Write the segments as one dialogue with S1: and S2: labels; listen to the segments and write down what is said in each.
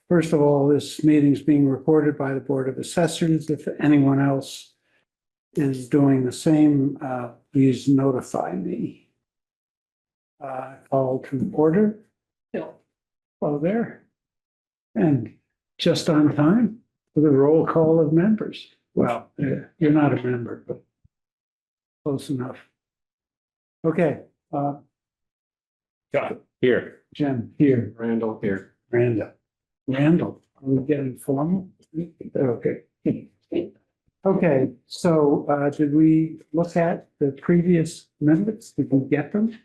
S1: First of all, this meeting is being recorded by the Board of Assessors. If anyone else is doing the same, please notify me. Call to order. Hello there. And just on time for the roll call of members. Well, you're not a member, but close enough. Okay,
S2: Got it. Here.
S1: Jim here,
S2: Randall here.
S1: Randall, are we getting formal? Okay. Okay, so did we look at the previous minutes? Did we get them?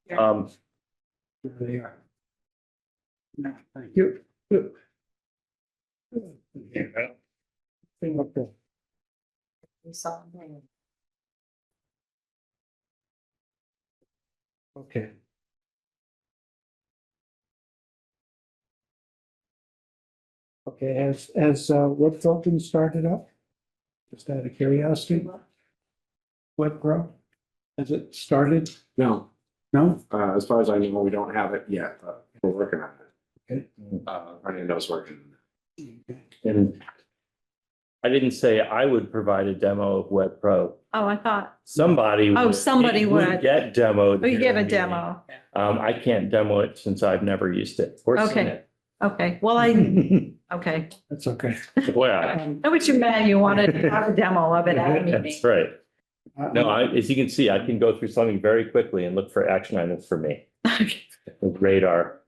S1: There they are. No, thank you. Good. Okay. Okay. Okay, has Webflow been started up? Just out of curiosity? WebPro? Has it started?
S3: No,
S1: No?
S3: as far as I know, we don't have it yet, but we're working on it.
S1: Okay.
S3: Fernando's working.
S2: And I didn't say I would provide a demo of Web Pro.
S4: Oh, I thought,
S2: Somebody.
S4: Oh,
S2: would.
S4: somebody
S2: It
S4: would.
S2: Get demoed.
S4: oh, you give a
S2: during the
S4: demo.
S2: meeting. I can't demo it since I've never used it. or seen
S4: Okay.
S2: it.
S4: Okay, well, okay.
S1: That's okay.
S2: Well,
S1: Um,
S4: Know what you meant. You wanted to have a demo of it at a meeting.
S2: that's right. No, as you can see, I can go through something very quickly and look for action items for me with radar.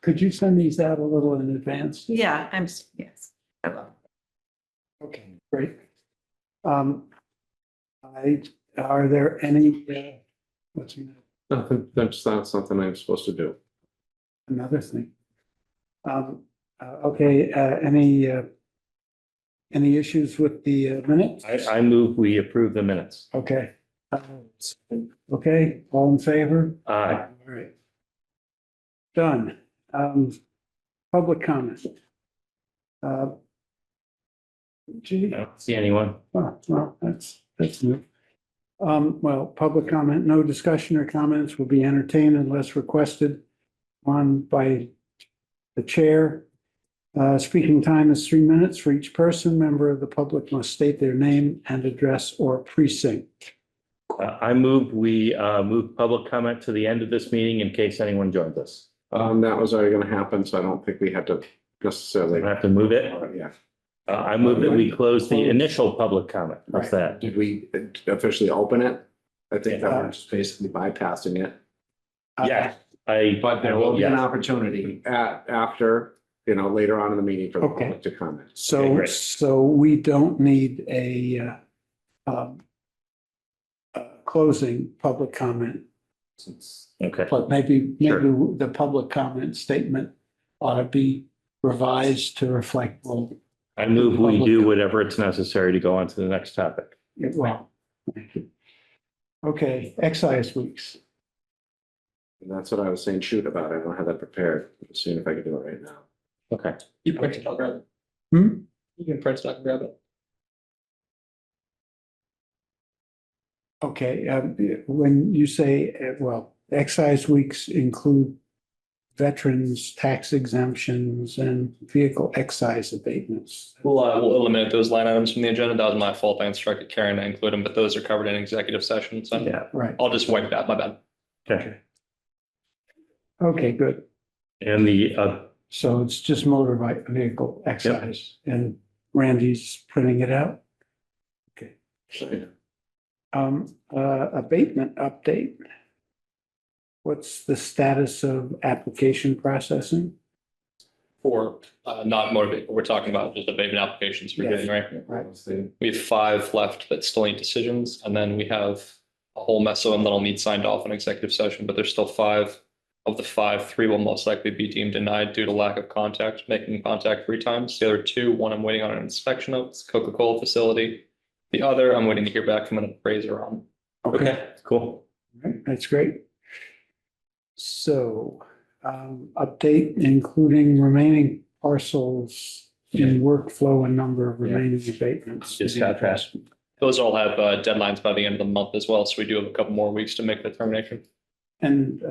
S1: Could you send these out a little in advance?
S4: Yeah, yes. I will.
S1: Okay, great. Are there any, what's
S3: Nothing, that's not something I'm supposed to do.
S1: another thing? Okay, any issues with the minutes?
S2: I move we approve the minutes.
S1: Okay. Okay, all in favor?
S2: Aye.
S1: All right. Done. Public comment. Gee,
S2: I don't see anyone.
S1: oh, well, that's new. Well, public comment, no discussion or comments will be entertained unless requested on by the chair. Speaking time is 3 minutes for each person. Member of the public must state their name and address or precinct.
S2: I move we move public comment to the end of this meeting in case anyone joins us.
S3: That was already gonna happen, so I don't think we had to
S2: We
S3: necessarily.
S2: don't have to move it.
S3: Yeah.
S2: I move that we close the initial public comment. What's that?
S3: Did we officially open it? I think that
S1: Yeah.
S3: we're just basically bypassing it,
S2: Yeah,
S3: but there will be an
S2: Yes.
S3: opportunity after, later on in the meeting for the
S1: Okay.
S3: public to comment.
S1: So,
S2: great.
S1: so we don't need a closing public comment.
S2: Okay.
S1: But maybe
S2: Sure.
S1: the public comment statement ought to be revised to reflect, well,
S2: I move we do whatever it's necessary to go on to the next topic.
S1: well. Okay, excise weeks.
S3: And that's what I was saying, shoot about. I don't have that prepared. Seeing if I can do it right now.
S2: Okay.
S5: You print it, I'll grab it.
S1: Hmm?
S5: You can print it, I can grab it.
S1: Okay, when you say, well, excise weeks include veterans, tax exemptions, and vehicle excise abatements.
S5: We'll eliminate those line items from the agenda. That was my fault. I instructed Karen to include them, but those are covered in executive session, so
S2: Yeah.
S1: Right,
S5: I'll just wipe that, my bad.
S2: Okay.
S1: okay, good.
S2: And the
S1: So it's just motor vehicle excise, and Randy's printing it out. Okay.
S3: So,
S1: Abatement update. What's the status of application processing?
S5: For not motor vehicle, we're talking about just abatement applications we're
S1: Yes.
S5: getting, right?
S1: Right.
S3: let's see.
S5: We have 5 left that still need decisions, and then we have a whole mess of them that'll need signed off in executive session, but there's still 5. Of the 5, 3 will most likely be deemed denied due to lack of contact, making contact 3 times. The other 2, one I'm waiting on an inspection of, it's Coca-Cola facility. The other, I'm waiting to hear back from an appraiser on.
S2: Okay, cool.
S1: Right, that's great. So, update including remaining parcels in workflow and number of remaining abatements.
S2: Just got fast.
S5: Those all have deadlines by the end of the month as well, so we do have a couple more weeks to make the determination.
S1: And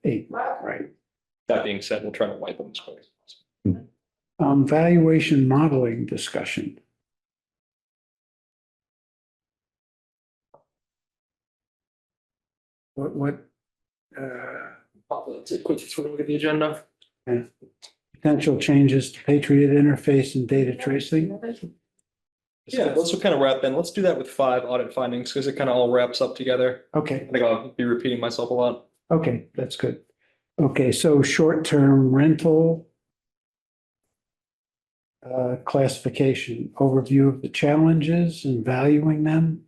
S1: 8, right?
S5: That being said, we'll try to wipe them as quick as possible.
S1: Valuation modeling discussion. What,
S5: Let's quickly sort of look at the agenda.
S1: potential changes to Patriot interface and data tracing?
S5: Yeah, those will kind of wrap in. Let's do that with 5 audit findings because it kind of all wraps up together.
S1: Okay,
S5: I think I'll be repeating myself a lot.
S1: okay, that's good. Okay, so short-term rental classification, overview of the challenges and valuing them.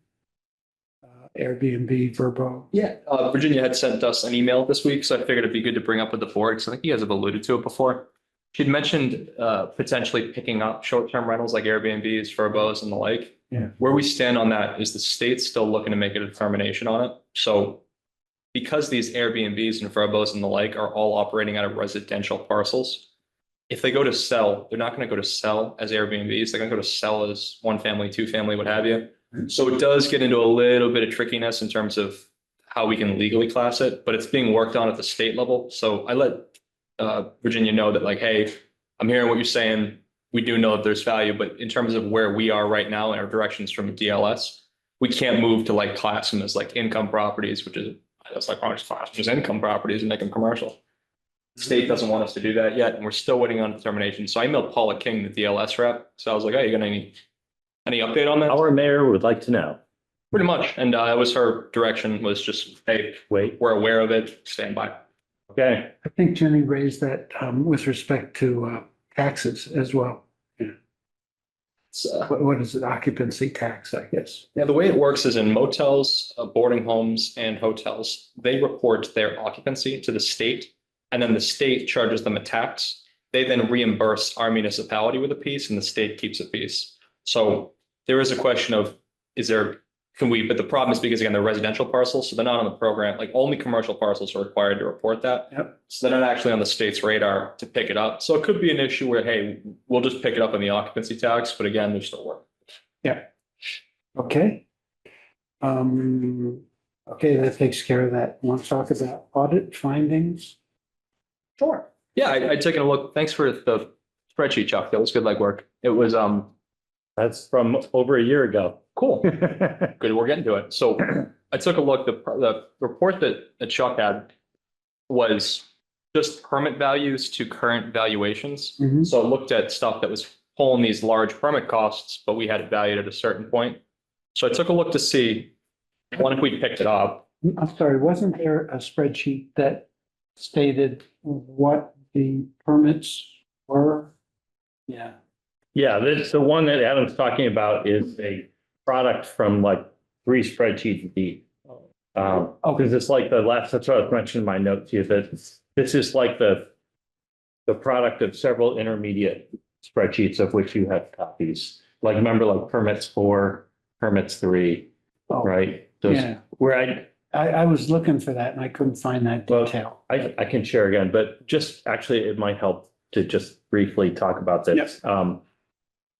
S1: Airbnb, Verbo.
S5: Yeah, Virginia had sent us an email this week, so I figured it'd be good to bring up with the board, because I think you guys have alluded to it before. She'd mentioned potentially picking up short-term rentals like Airbnbs, Verbos and the like.
S1: Yeah.
S5: Where we stand on that is the state's still looking to make a determination on it. So because these Airbnbs and Verbos and the like are all operating out of residential parcels, if they go to sell, they're not going to go to sell as Airbnbs. They're going to go to sell as 1 family, 2 family, what have you. So it does get into a little bit of trickiness in terms of how we can legally class it, but it's being worked on at the state level. So I let Virginia know that like, hey, I'm hearing what you're saying. We do know that there's value, but in terms of where we are right now and our directions from DLS, we can't move to like class them as like income properties, which is that's like class them as income properties and make them commercial. The state doesn't want us to do that yet, and we're still waiting on determination. So I emailed Paula King, the DLS rep. So I was like, hey, you got any update on that?
S2: Our mayor would like to know.
S5: Pretty much. And that was her direction, was just, hey,
S2: Wait,
S5: we're aware of it, stand by.
S2: okay.
S1: I think Jenny raised that with respect to taxes as well.
S5: So,
S1: What is it? Occupancy tax, I guess.
S5: yeah, the way it works is in motels, boarding homes and hotels, they report their occupancy to the state, and then the state charges them a tax. They then reimburse our municipality with a piece and the state keeps a piece. So there is a question of, but the problem is because again, they're residential parcels, so they're not on the program, like only commercial parcels are required to report that.
S1: Yep.
S5: So they're not actually on the state's radar to pick it up. So it could be an issue where, hey, we'll just pick it up on the occupancy tax, but again, there's still work.
S1: Yeah. Okay. Okay, that takes care of that. Want to talk about audit findings?
S5: Sure. Yeah, I'd taken a look. Thanks for the spreadsheet, Chuck. That was good legwork. It was,
S2: That's from over a year ago.
S5: cool. Good, we're getting to it. So I took a look, the report that Chuck had was just permit values to current valuations.
S1: Mhm.
S5: So I looked at stuff that was pulling these large permit costs, but we had it valued at a certain point. So I took a look to see, one, if we picked it up.
S1: I'm sorry, wasn't there a spreadsheet that stated what the permits were? Yeah.
S2: Yeah, this, the one that Adam's talking about is a product from like 3 spreadsheets deep. Because it's like that's what I was mentioning in my note to you, that this is like the product of several intermediate spreadsheets of which you have copies. Like remember, like permits 4, permits 3,
S1: Oh,
S2: right? Those,
S1: yeah.
S2: where
S1: I was looking for that and I couldn't find that
S2: Well,
S1: detail.
S2: I can share again, but just actually it might help to just briefly talk about this.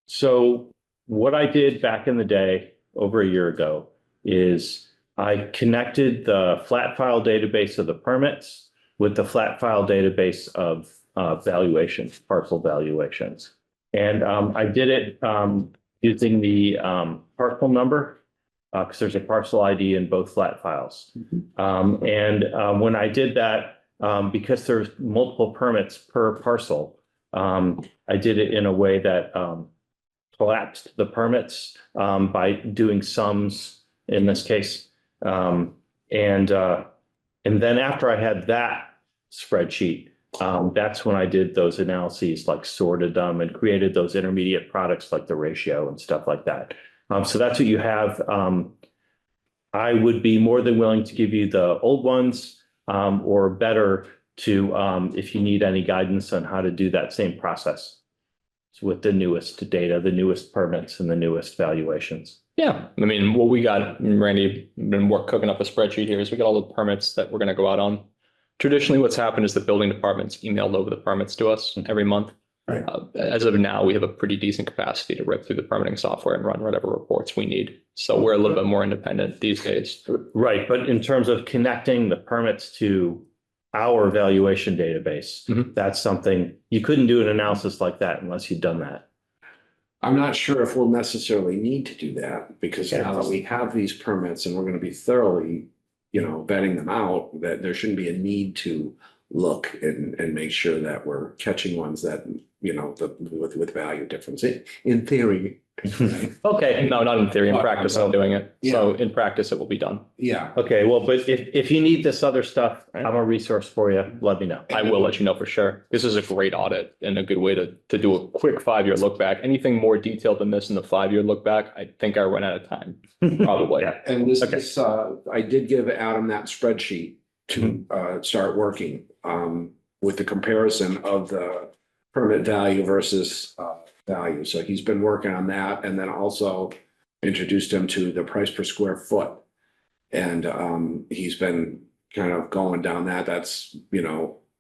S2: So what I did back in the day, over a year ago, is I connected the flat file database of the permits with the flat file database of valuations, parcel valuations. And I did it using the parcel number, because there's a parcel ID in both flat files. When I did that, because there's multiple permits per parcel, I did it in a way that collapsed the permits by doing sums in this case. And then after I had that spreadsheet, that's when I did those analyses, like sorted them and created those intermediate products like the ratio and stuff like that. So that's what you have. I would be more than willing to give you the old ones, or better to, if you need any guidance on how to do that same process with the newest data, the newest permits and the newest valuations.
S5: Yeah, I mean, what we got, Randy, been cooking up a spreadsheet here, is we got all the permits that we're going to go out on. Traditionally, what's happened is the building department's emailed over the permits to us every month.
S1: Right.
S5: As of now, we have a pretty decent capacity to rip through the permitting software and run whatever reports we need. So we're a little bit more independent these days.
S2: Right, but in terms of connecting the permits to our valuation database.
S5: Mhm.
S2: That's something, you couldn't do an analysis like that unless you'd done that.
S3: I'm not sure if we'll necessarily need to do that because
S2: Okay.
S3: now that we have these permits and we're gonna be thoroughly, vetting them out, that there shouldn't be a need to look and make sure that we're catching ones that, with value difference in theory. Right?
S2: Okay,
S5: No, not in theory. In practice, I'm doing it. So
S3: Yeah.
S5: in practice, it will be done.
S3: Yeah.
S2: okay, well, but if you need this other stuff, I'm a resource for you. Let me know.
S5: I will let you know for sure. This is a great audit and a good way to do a quick 5-year look back. Anything more detailed than this in the 5-year look back, I think I run out of time, probably.
S2: Yeah.
S3: And this
S2: Okay.
S3: is, I did give Adam that spreadsheet to start working with the comparison of the permit value versus value. So he's been working on that and then also introduced him to the price per square foot. And he's been kind of going down that. That's,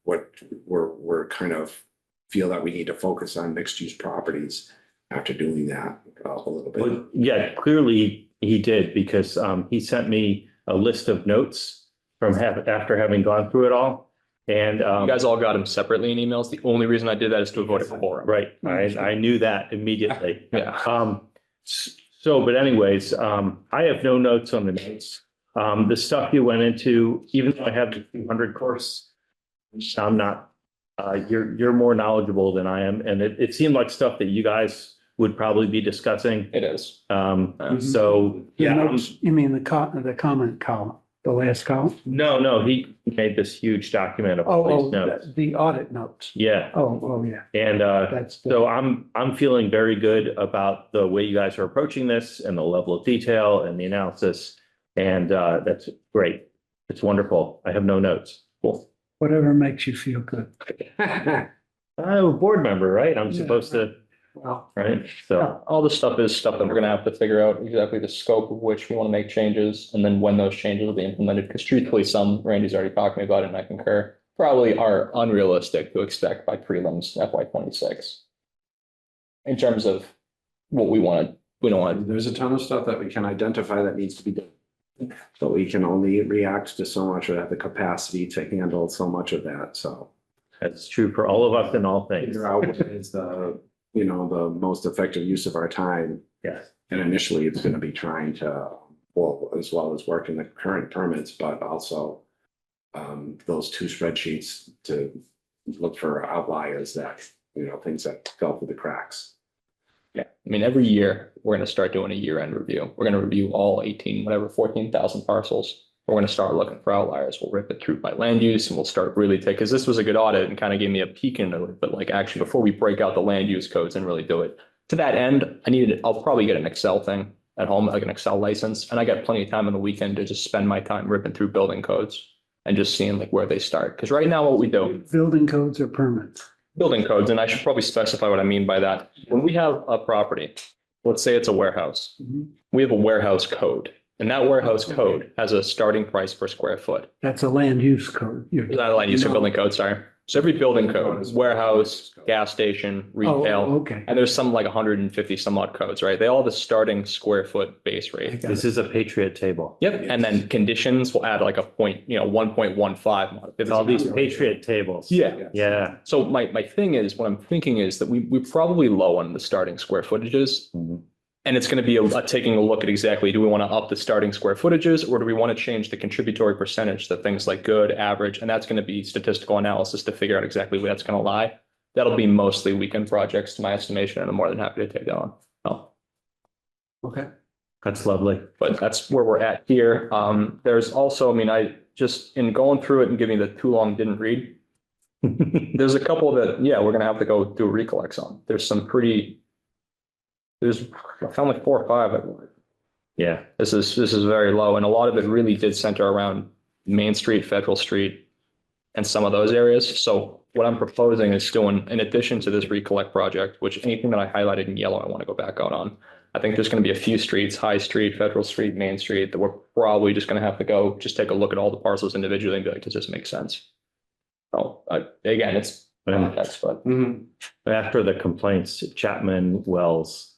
S3: what we're kind of feel that we need to focus on mixed use properties after doing that a little bit.
S2: Well, yeah, clearly he did because he sent me a list of notes from after having gone through it all. And
S5: You guys all got them separately in emails. The only reason I did that is to avoid a quorum.
S2: right, I knew that immediately.
S5: Yeah.
S2: So, but anyways, I have no notes on the notes. The stuff you went into, even though I have the 200 course, I'm not, you're more knowledgeable than I am. And it seemed like stuff that you guys would probably be discussing.
S5: It is.
S2: So,
S1: The
S2: yeah,
S1: notes, you mean the comment column, the last column?
S2: no, he made this huge document of all
S1: Oh,
S2: these notes.
S1: the audit notes.
S2: Yeah,
S1: Oh, yeah,
S2: and
S1: that's. the-
S2: so I'm feeling very good about the way you guys are approaching this and the level of detail and the analysis. And that's great. It's wonderful. I have no notes. Cool.
S1: Whatever makes you feel good.
S2: I'm a board member, right? I'm
S1: Yeah.
S2: supposed to,
S1: Well,
S2: right? So,
S5: All this stuff is stuff that we're gonna have to figure out exactly the scope of which we want to make changes and then when those changes will be implemented. Because truthfully, some Randy's already talked to me about it and I concur, probably are unrealistic to expect by prelims FY 26. In terms of what we don't want
S3: There's a ton of stuff that we can identify that needs to be done. So we can only react to so much or have the capacity to handle so much of that, so.
S2: that's true for all of us in all things.
S3: Figure out what is the most effective use of our time.
S2: Yes.
S3: And initially, it's gonna be trying to, as well as work in the current permits, but also those two spreadsheets to look for outliers that, things that fell through the cracks.
S5: Yeah, I mean, every year, we're gonna start doing a year-end review. We're gonna review all 14,000 parcels. We're gonna start looking for outliers. We'll rip it through by land use and we'll start really because this was a good audit and kind of gave me a peek into it. But like actually, before we break out the land use codes and really do it, to that end, I'll probably get an Excel thing at home, like an Excel license. And I got plenty of time on the weekend to just spend my time ripping through building codes and just seeing like where they start. Because right now what we do,
S1: building codes or permits.
S5: building codes, and I should probably specify what I mean by that. When we have a property, let's say it's a warehouse,
S1: Mhm.
S5: we have a warehouse code. And that warehouse code has a starting price per square foot.
S1: That's a land use code.
S5: Not a land use or building code, sorry. So every building code, warehouse, gas station,
S1: Oh,
S5: retail,
S1: okay.
S5: and there's some like 150 some odd codes, right? They all have a starting square foot base
S1: I
S5: rate.
S1: got
S2: This
S1: it.
S2: is a Patriot table.
S5: Yep, and then conditions will add like a point, 1.15.
S2: It's all these Patriot tables.
S5: Yeah.
S2: Yeah.
S5: So my thing is, what I'm thinking is that we're probably low on the starting square footages.
S2: Mhm.
S5: And it's going to be taking a look at exactly, do we want to up the starting square footages or do we want to change the contributory percentage to things like good, average? And that's going to be statistical analysis to figure out exactly where that's going to lie. That'll be mostly weekend projects to my estimation, and I'm more than happy to take that on. Oh,
S1: Okay.
S2: That's lovely.
S5: but that's where we're at here. There's also, I just, in going through it and giving the too long didn't read, there's a couple that, we're going to have to go do recollects on. There's I found like 4 or 5.
S2: Yeah.
S5: This is very low, and a lot of it really did center around Main Street, Federal Street, and some of those areas. So what I'm proposing is doing, in addition to this recollect project, which anything that I highlighted in yellow, I want to go back out on. I think there's going to be a few streets, High Street, Federal Street, Main Street, that we're probably just going to have to go just take a look at all the parcels individually and be like, does this make sense? Oh, again, it's context, but
S2: After the complaints, Chapman, Wells.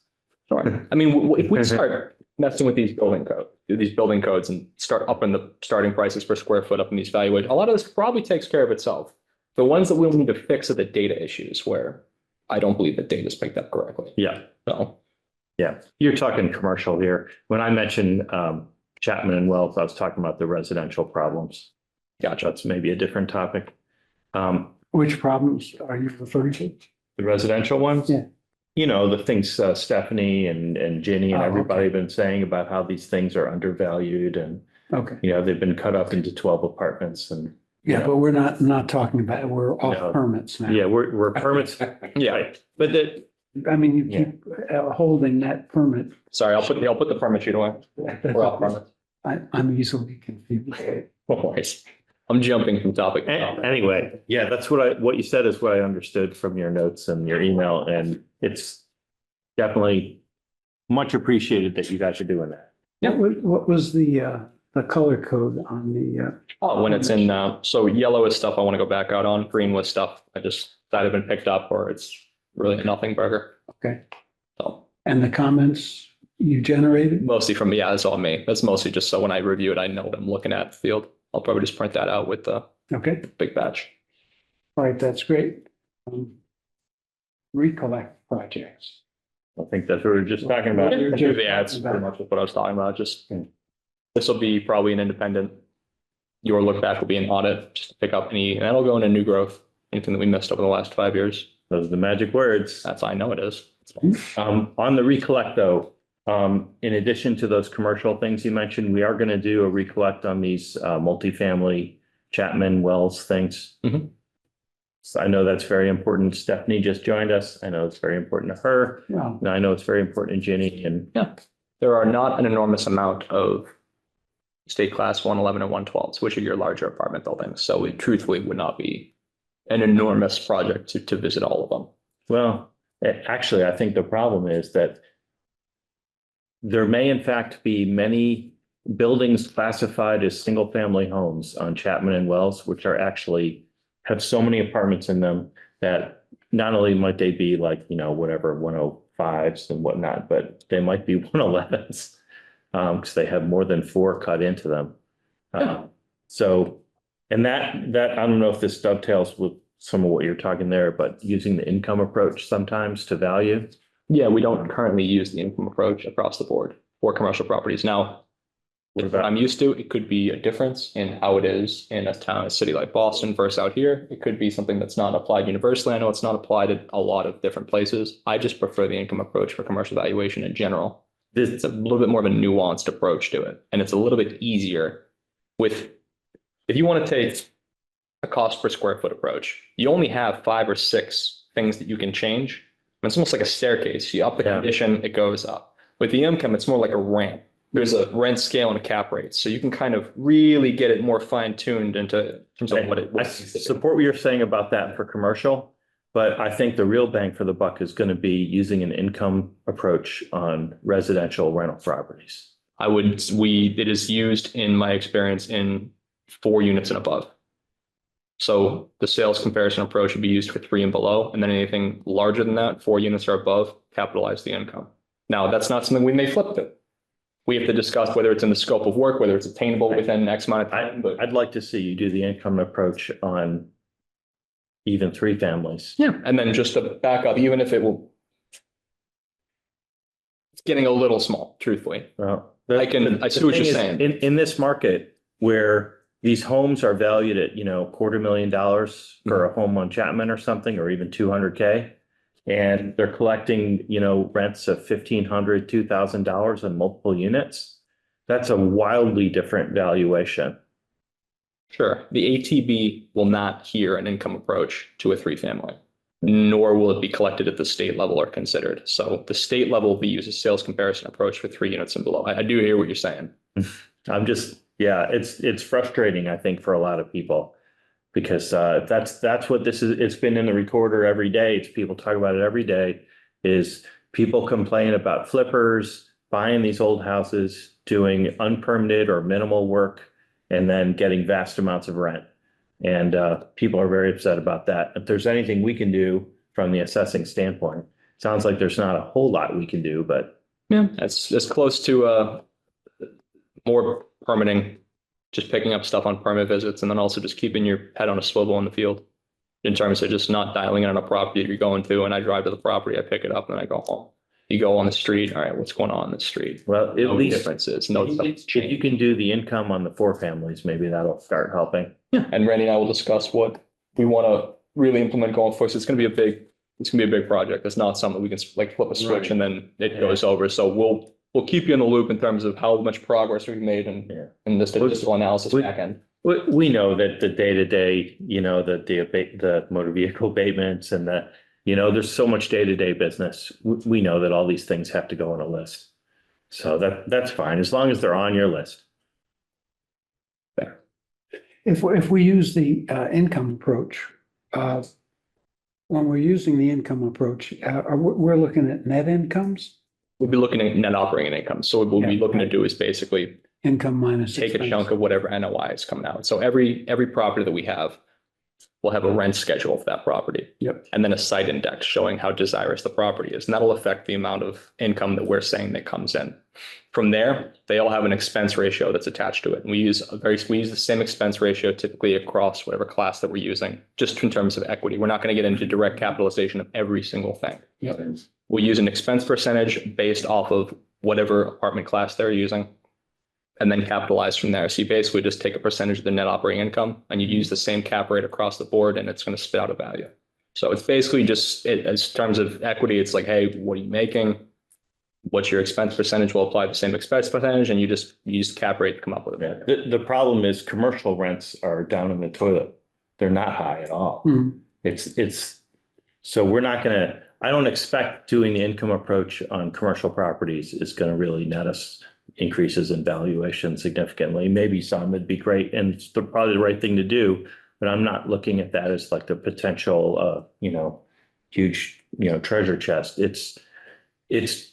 S5: sure. If we start messing with these building codes, do these building codes and start upping the starting prices per square foot up in these valuations. A lot of this probably takes care of itself. The ones that we'll need to fix are the data issues where I don't believe the data is picked up correctly.
S2: Yeah,
S5: So,
S2: yeah. You're talking commercial here. When I mentioned Chapman and Wells, I was talking about the residential problems.
S5: gotcha.
S2: That's maybe a different topic.
S1: Which problems are you referring to?
S2: The residential ones?
S1: Yeah.
S2: You know, the things Stephanie and Ginny and
S1: Oh,
S2: everybody
S1: okay.
S2: have been saying about how these things are undervalued and,
S1: Okay,
S2: you know, they've been cut up into 12 apartments and.
S1: yeah, but we're not talking about, we're
S2: No.
S1: off permits now.
S2: Yeah, we're permits.
S5: Yeah,
S2: Right. But that,
S1: I mean, you
S2: Yeah.
S1: keep holding that permit.
S5: sorry, I'll put the permit sheet away. We're off permit.
S1: I'm easily confused.
S5: No worries. I'm jumping from topic to topic.
S2: anyway, yeah, that's what you said is what I understood from your notes and your email, and it's definitely much appreciated that you guys are doing that.
S5: Yeah.
S1: What was the color code on the,
S5: Oh, when it's in, so yellow is stuff I want to go back out on, green was stuff I just, that have been picked up or it's really a nothing burger.
S1: okay,
S5: So
S1: and the comments you generated?
S5: mostly from, yeah, that's all me. That's mostly just so when I review it, I know what I'm looking at in the field. I'll probably just print that out with the
S1: Okay,
S5: big batch.
S1: all right, that's great. Recollect projects.
S2: I think that's what we were just talking about.
S5: Yeah, that's pretty much what I was talking about. Just, this will be probably an independent. Your look back will be an audit, just to pick up any, and that'll go into new growth, anything that we missed over the last 5 years.
S2: Those are the magic words.
S5: That's, I know it is.
S2: On the recollect though, in addition to those commercial things you mentioned, we are going to do a recollect on these multifamily Chapman Wells things.
S5: Mhm.
S2: So I know that's very important. Stephanie just joined us. I know it's very important to her.
S1: Well,
S2: And I know it's very important to Ginny and
S5: There are not an enormous amount of state class 111 and 112s, which are your larger apartment buildings. So it truthfully would not be an enormous project to visit all of them.
S2: well, actually, I think the problem is that there may in fact be many buildings classified as single family homes on Chapman and Wells, which are actually have so many apartments in them that not only might they be like, you know, whatever 105s and whatnot, but they might be 111s because they have more than 4 cut into them. So, and that I don't know if this dovetails with some of what you're talking there, but using the income approach sometimes to value.
S5: Yeah, we don't currently use the income approach across the board for commercial properties. Now, with what I'm used to, it could be a difference in how it is in a town, a city like Boston versus out here. It could be something that's not applied universally. I know it's not applied at a lot of different places. I just prefer the income approach for commercial valuation in general. It's a little bit more of a nuanced approach to it. And it's a little bit easier with, if you want to take a cost per square foot approach, you only have 5 or 6 things that you can change. It's almost like a staircase. You up the condition, it goes up. With the income, it's more like a ramp. There's a rent scale and a cap rate. So you can kind of really get it more fine tuned into terms of what it
S2: I support what you're saying about that for commercial, but I think the real bang for the buck is going to be using an income approach on residential rental properties.
S5: it is used in my experience in 4 units and above. So the sales comparison approach would be used for 3 and below, and then anything larger than that, 4 units or above, capitalize the income. Now, that's not something we may flip to. We have to discuss whether it's in the scope of work, whether it's attainable within X amount of time, but
S2: I'd like to see you do the income approach on even 3 families.
S5: yeah. And then just to back up, even if it's getting a little small, truthfully.
S2: Well,
S5: I see what you're
S2: the thing is,
S5: saying.
S2: In this market where these homes are valued at, you know, $250,000 for a home on Chapman or something, or even 200K. And they're collecting, you know, rents of $1,500, $2,000 on multiple units. That's a wildly different valuation.
S5: Sure. The ATB will not hear an income approach to a 3-family, nor will it be collected at the state level or considered. So the state level will be used as sales comparison approach for 3 units and below. I do hear what you're saying.
S2: It's frustrating, I think, for a lot of people. Because that's what this is. It's been in the recorder every day. It's people talk about it every day. Is people complain about flippers buying these old houses, doing unpermitted or minimal work, and then getting vast amounts of rent. And people are very upset about that. If there's anything we can do from the assessing standpoint, sounds like there's not a whole lot we can do, but
S5: Yeah, it's as close to more permitting, just picking up stuff on permit visits, and then also just keeping your head on a swivel in the field. In terms of just not dialing in on a property you're going to, and I drive to the property, I pick it up, and I go home. You go on the street, all right, what's going on in the street?
S2: Well, at
S5: No
S2: least
S5: differences, no stuff
S2: if you can do the income on the 4 families, maybe that'll start helping.
S5: And Randy and I will discuss what we want to really implement going forward. So it's going to be a big project. It's not something we can like flip a switch
S3: Right.
S5: and then it goes over. So we'll keep you in the loop in terms of how much progress we've made and this statistical analysis
S2: We-
S5: back end.
S2: We know that the day-to-day, the motor vehicle abatements and there's so much day-to-day business. We know that all these things have to go on a list. So that's fine, as long as they're on your list.
S1: If we use the income approach, when we're using the income approach, we're looking at net incomes,
S5: We'll be looking at net operating income. So what we'll be
S1: Yeah,
S5: looking to
S1: right.
S5: do is basically
S1: income minus
S5: take a
S1: expense.
S5: chunk of whatever NOI is coming out. So every property that we have will have a rent schedule for that property.
S1: Yep.
S5: And then a site index showing how desirous the property is. And that'll affect the amount of income that we're saying that comes in. From there, they all have an expense ratio that's attached to it. And we use the same expense ratio typically across whatever class that we're using, just in terms of equity. We're not going to get into direct capitalization of every single thing.
S1: Yep.
S5: We'll use an expense percentage based off of whatever apartment class they're using, and then capitalize from there. So you basically just take a percentage of the net operating income and you use the same cap rate across the board, and it's going to spit out a value. So it's basically just as terms of equity, it's like, hey, what are you making? What's your expense percentage? We'll apply the same expense percentage, and you just use the cap rate to come up with it.
S2: The problem is commercial rents are down in the toilet. They're not high at all.
S1: Mhm.
S2: So we're not gonna, I don't expect doing the income approach on commercial properties is gonna really net us increases in valuation significantly. Maybe some would be great, and it's probably the right thing to do, but I'm not looking at that as like the potential, huge, treasure chest. It's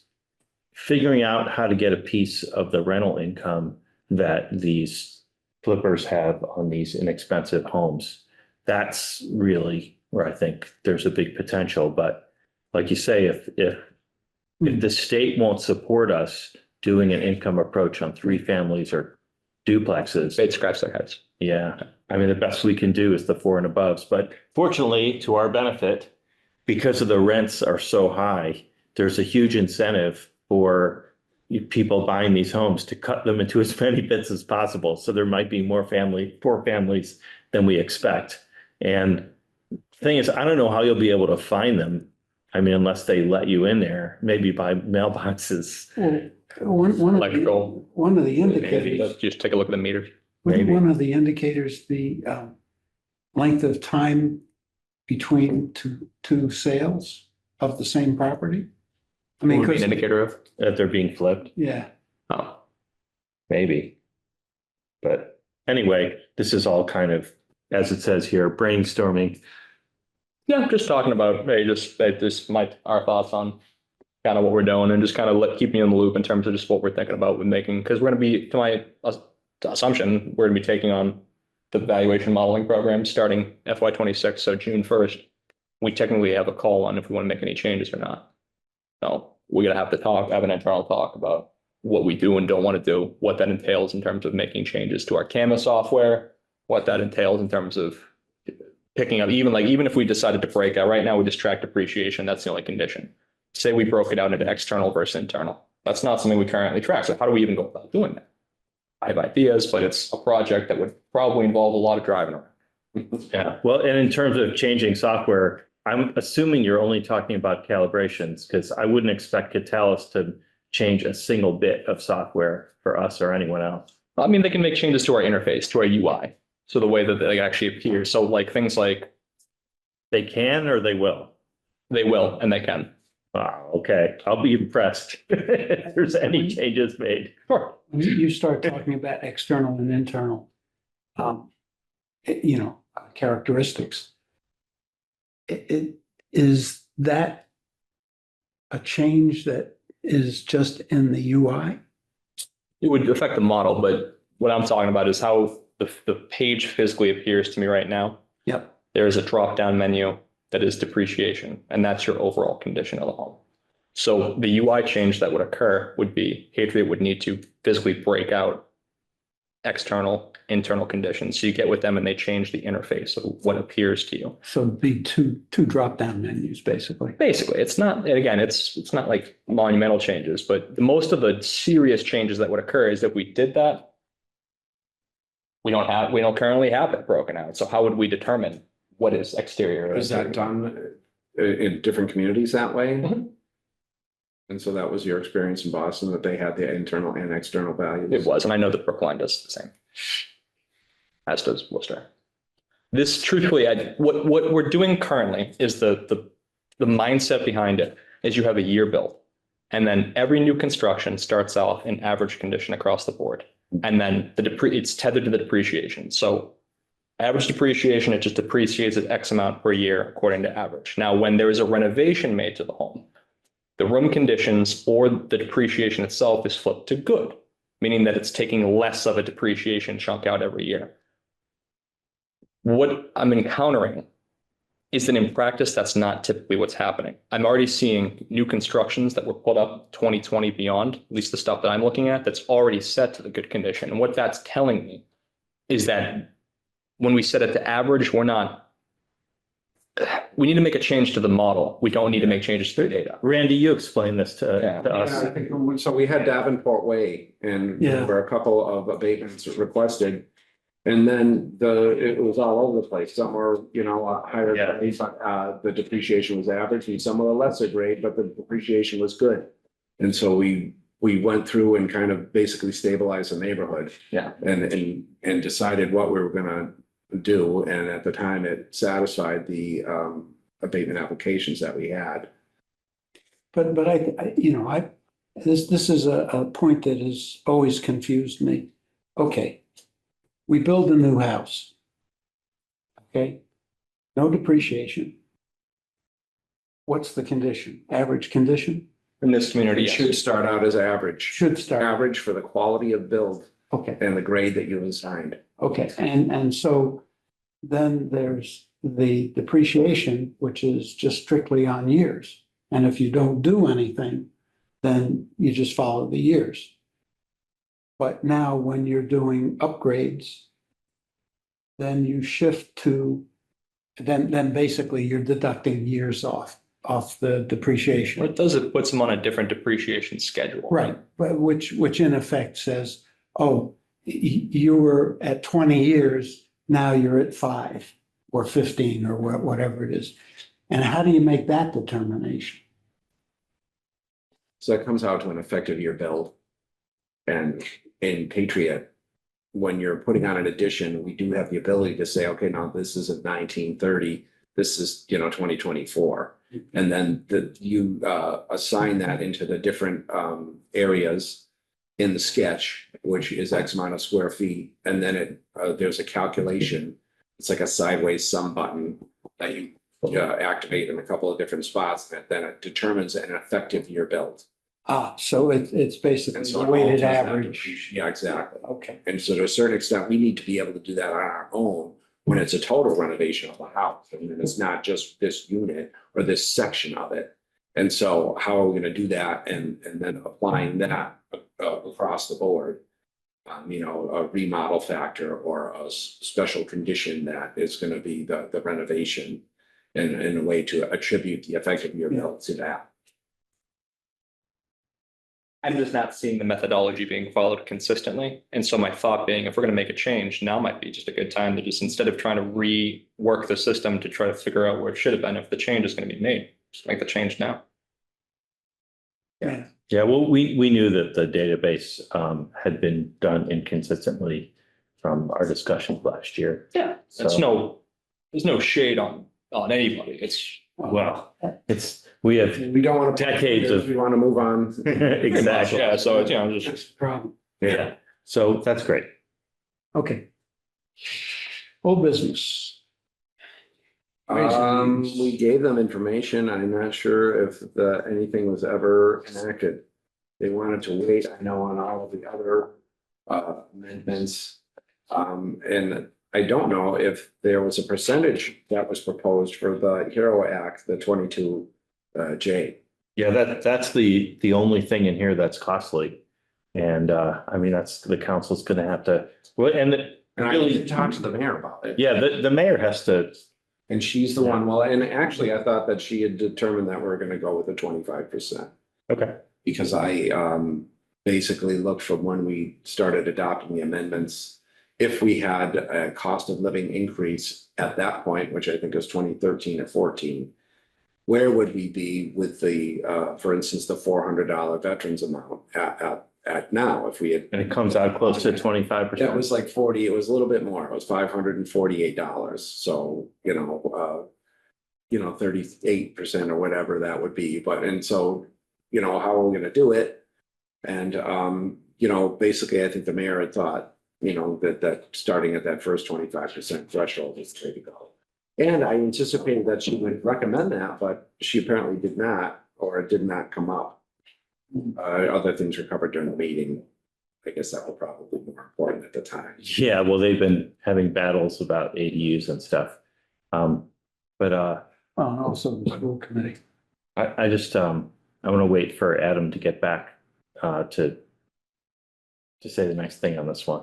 S2: figuring out how to get a piece of the rental income that these flippers have on these inexpensive homes. That's really where I think there's a big potential. But like you say, if the state won't support us doing an income approach on 3 families or duplexes,
S5: They'd scratch their heads.
S2: yeah, I mean, the best we can do is the 4 and above. But fortunately, to our benefit, because of the rents are so high, there's a huge incentive for people buying these homes to cut them into as many bits as possible. So there might be 4 families than we expect. And the thing is, I don't know how you'll be able to find them. I mean, unless they let you in there, maybe by mailboxes.
S1: Well,
S5: Electrical.
S1: one of the
S5: Maybe,
S1: indicators,
S5: but just take a look at the meters.
S2: Maybe.
S1: one of the indicators, the length of time between two sales of the same property. I mean,
S5: Would be an
S1: 'cause-
S5: indicator of,
S2: That they're being flipped,
S1: yeah,
S5: oh,
S2: maybe. But anyway, this is all kind of, as it says here, brainstorming.
S5: yeah, just talking about, hey, just our thoughts on kind of what we're doing, and just kind of keep me in the loop in terms of just what we're thinking about with making, because we're going to be, to my assumption, we're going to be taking on the valuation modeling program starting FY 26. So June 1st, we technically have a call on if we want to make any changes or not. So we're going to have an internal talk about what we do and don't want to do, what that entails in terms of making changes to our Canvas software, what that entails in terms of picking up, even if we decided to break out, right now we just track depreciation. That's the only condition. Say we broke it out into external versus internal. That's not something we currently track. So how do we even go about doing that? I have ideas, but it's a project that would probably involve a lot of driving around.
S2: Yeah, well, and in terms of changing software, I'm assuming you're only talking about calibrations, because I wouldn't expect Catalyst to change a single bit of software for us or anyone else.
S5: I mean, they can make changes to our interface, to our UI. So the way that they actually appear. So like things like
S2: They can or they will?
S5: they will and they can.
S2: Wow, okay, I'll be impressed if there's any changes made.
S5: Sure.
S1: when you start talking about external and internal, characteristics. Is that a change that is just in the UI?
S5: It would affect the model, but what I'm talking about is how the page physically appears to me right now.
S1: Yep.
S5: There is a drop-down menu that is depreciation, and that's your overall condition of the home. So the UI change that would occur would be Patriot would need to physically break out external, internal conditions. So you get with them and they change the interface of what appears to you.
S1: So it'd be two drop-down menus, basically.
S5: Basically, it's not, again, it's not like monumental changes, but most of the serious changes that would occur is if we did that, we don't currently have it broken out. So how would we determine what is exterior?
S3: Is that done in different communities that way?
S5: Mhm.
S3: And so that was your experience in Boston, that they had the internal and external values?
S5: It was, and I know that Brookline does the same. As does Worcester. This truthfully, what we're doing currently is the mindset behind it is you have a year built. And then every new construction starts off in average condition across the board. And then it's tethered to the depreciation. So average depreciation, it just depreciates at X amount per year according to average. Now, when there is a renovation made to the home, the room conditions or the depreciation itself is flipped to good, meaning that it's taking less of a depreciation chunk out every year. What I'm encountering is that in practice, that's not typically what's happening. I'm already seeing new constructions that were put up 2020 beyond, at least the stuff that I'm looking at, that's already set to the good condition. And what that's telling me is that when we set it to average, we need to make a change to the model. We don't need to make changes to the data.
S2: Randy, you explained this to
S3: Yeah, I
S2: us.
S3: think, so we had Davenport Way and
S1: Yeah.
S3: there were a couple of abatements requested. And then it was all over the place. Some were, higher
S2: Yeah.
S3: grade, but the depreciation was average, and some were a lesser grade, but the depreciation was good. And so we went through and kind of basically stabilized the neighborhood.
S5: Yeah.
S3: And decided what we were gonna do. And at the time, it satisfied the abatement applications that we had.
S1: But this is a point that has always confused me. Okay, we build a new house. Okay, no depreciation. What's the condition? Average condition?
S5: In this community,
S3: It
S5: yes.
S3: should start out as average.
S1: Should start.
S3: Average for the quality of build
S1: Okay,
S3: and the grade that you assigned.
S1: okay, and so then there's the depreciation, which is just strictly on years. And if you don't do anything, then you just follow the years. But now when you're doing upgrades, then you shift to, then basically you're deducting years off the depreciation.
S5: What it does, it puts them on a different depreciation schedule.
S1: Right, but which in effect says, oh, you were at 20 years, now you're at 5 or 15 or whatever it is. And how do you make that determination?
S3: So that comes out to an effective year build. And in Patriot, when you're putting on an addition, we do have the ability to say, okay, now this is at 1930, this is, 2024. And then you assign that into the different areas in the sketch, which is X amount of square feet. And then there's a calculation. It's like a sideways sum button that you activate in a couple of different spots, and then it determines an effective year build.
S1: So it's basically
S3: And so
S1: the
S3: it
S1: weighted
S3: alters that
S1: average.
S3: depreciation. Yeah, exactly.
S1: Okay,
S3: And so to a certain extent, we need to be able to do that on our own when it's a total renovation of the house. I mean, it's not just this unit or this section of it. And so how are we going to do that? And then applying that across the board, a remodel factor or a special condition that is going to be the renovation in a way to attribute the effective year build to that.
S5: I'm just not seeing the methodology being followed consistently. And so my thought being, if we're going to make a change, now might be just a good time to just, instead of trying to rework the system to try to figure out where it should have been, if the change is going to be made, just make the change now.
S1: yeah.
S2: Yeah, well, we knew that the database had been done inconsistently from our discussions last year.
S5: Yeah.
S2: So-
S5: There's no shade on anybody. It's,
S2: Well, we have
S3: We don't want to.
S2: Decades of-
S3: We want to move on.
S2: exactly.
S5: yeah, so it's, just.
S1: That's the problem.
S2: Yeah, so that's great.
S1: Okay. Old business.
S3: We gave them information. I'm not sure if anything was ever enacted. They wanted to wait, I know, on all of the other amendments. And I don't know if there was a percentage that was proposed for the HERO Act, the 22J.
S2: Yeah, that's the only thing in here that's costly. And, I mean, that's, the council's gonna have to, well,
S3: And I did talk to the mayor about it.
S2: yeah, the mayor has to,
S3: And she's the one, well, and actually I thought that she had determined that we're gonna go with the 25%.
S2: okay,
S3: Because I basically looked from when we started adopting the amendments. If we had a cost of living increase at that point, which I think is 2013 or 14, where would we be with the, for instance, the $400 veterans amount at now, if we had.
S2: and it comes out close to 25%.
S3: Yeah, it was like 40, it was a little bit more, it was $548, so, 38% or whatever that would be, but, and so, how are we gonna do it? And, basically, I think the mayor had thought, that starting at that first 25% threshold is the way to go. And I anticipated that she would recommend that, but she apparently did not, or it did not come up. Other things were covered during the meeting. I guess that was probably more important at the time.
S2: Yeah, well, they've been having battles about ADUs and stuff. But,
S1: Well, and also the school committee.
S2: I just, I want to wait for Adam to get back, to say the next thing on this one.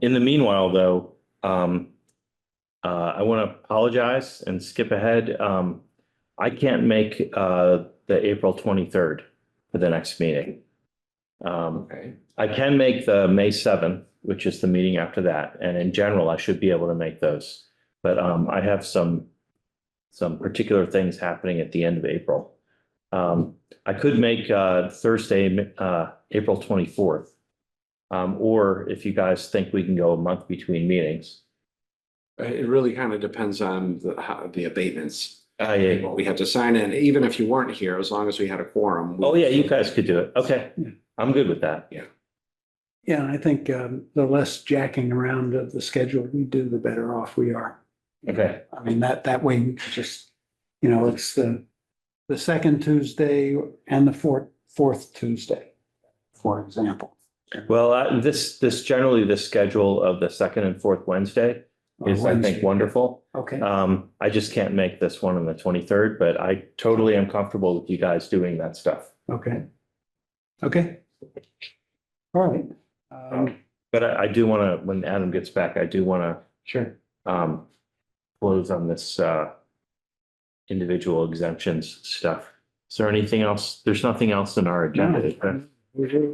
S2: In the meanwhile, though, I want to apologize and skip ahead. I can't make, the April 23rd for the next meeting.
S3: Okay.
S2: I can make the May 7th, which is the meeting after that. And in general, I should be able to make those. But, I have some particular things happening at the end of April. I could make, Thursday, April 24th. Or if you guys think we can go a month between meetings.
S3: It really kind of depends on the abatements.
S2: Yeah.
S3: What we had to sign in, even if you weren't here, as long as we had a quorum.
S2: Oh, yeah, you guys could do it. Okay,
S1: Yeah.
S2: I'm good with that.
S1: Yeah, and I think the less jacking around of the schedule we do, the better off we are.
S2: Okay,
S1: I mean, that way we can just, it's the second Tuesday and the fourth Tuesday, for example.
S2: well, this generally, the schedule of the second and fourth Wednesday is, I
S1: Wednesday.
S2: think, wonderful.
S1: Okay,
S2: I just can't make this one on the 23rd, but I totally am comfortable with you guys doing that stuff.
S1: okay. Okay. All right.
S2: But I do want to, when Adam gets back, I do want
S1: Sure.
S2: to close on this individual exemptions stuff. Is there anything else? There's nothing else in our agenda, is there?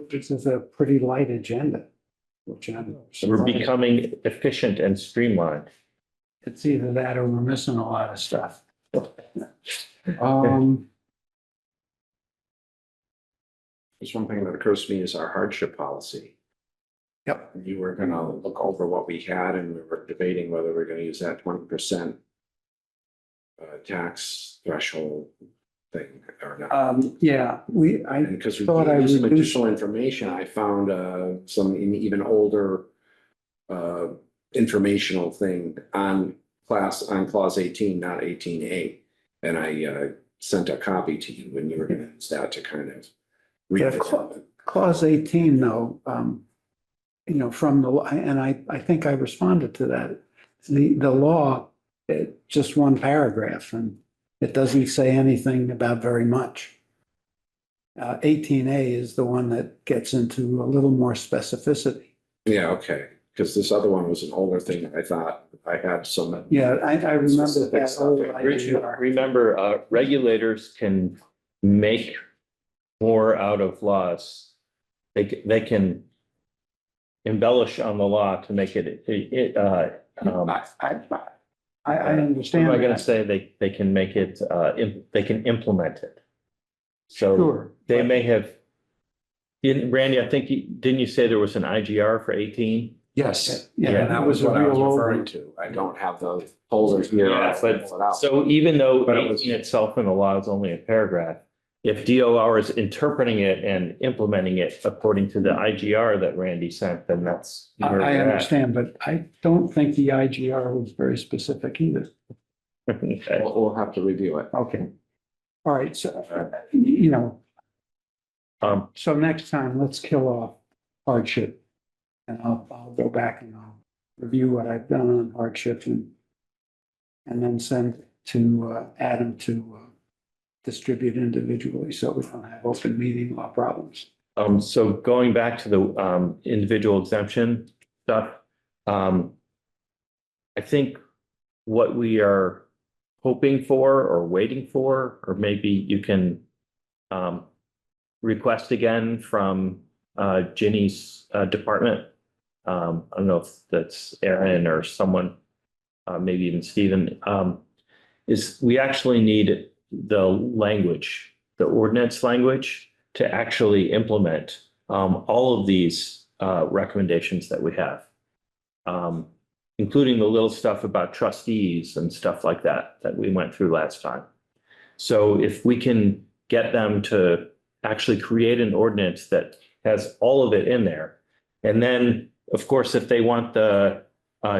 S1: This is a pretty light agenda, which
S2: We're becoming efficient and streamlined.
S1: it's either that or we're missing a lot of stuff.
S3: There's one thing that occurs to me is our hardship policy.
S1: Yep.
S3: You were gonna look over what we had and we were debating whether we're gonna use that 20% tax threshold thing or not.
S1: Yeah, I
S3: And because we
S1: thought I
S3: gave you some
S1: reduced-
S3: additional information, I found some even older informational thing on clause 18, not 18A. And I sent a copy to you when you were gonna use that to kind of read it.
S1: clause 18 though, from the, and I think I responded to that. The law, just one paragraph and it doesn't say anything about very much. 18A is the one that gets into a little more specificity.
S3: Yeah, okay, because this other one was an older thing. I thought I had some.
S1: Yeah, I remember
S3: Specific
S1: that.
S3: stuff.
S1: old IDR.
S2: Remember, regulators can make more out of laws. They can embellish on the law to make it,
S1: I understand.
S2: what am I gonna
S1: that.
S2: say? They can make it, they can implement it. So
S1: Sure.
S2: they may have, Randy, I think, didn't you say there was an IGR for 18?
S3: Yes.
S1: Yeah,
S3: And that was
S1: a
S3: what I was
S1: real
S3: referring
S1: old-
S3: to. I don't have the folders here.
S2: Yeah,
S3: I'll pull it
S2: but
S3: out.
S2: so even though
S3: But it was-
S2: 18 itself in the law is only a paragraph, if DOR is interpreting it and implementing it according to the IGR that Randy sent, then that's. where
S1: I
S2: we're at.
S1: understand, but I don't think the IGR was very specific either.
S2: Okay.
S3: We'll have to review it.
S1: Okay. All right, so, so next time, let's kill off hardship. And I'll go back and I'll review what I've done on hardship and then send to Adam to distribute individually, so we don't have open meeting law problems.
S2: So going back to the individual exemption stuff, I think what we are hoping for or waiting for, or maybe you can request again from Ginny's department. I don't know if that's Aaron or someone, maybe even Stephen, is we actually need the language, the ordinance language to actually implement all of these recommendations that we have. Including the little stuff about trustees and stuff like that, that we went through last time. So if we can get them to actually create an ordinance that has all of it in there. And then, of course, if they want the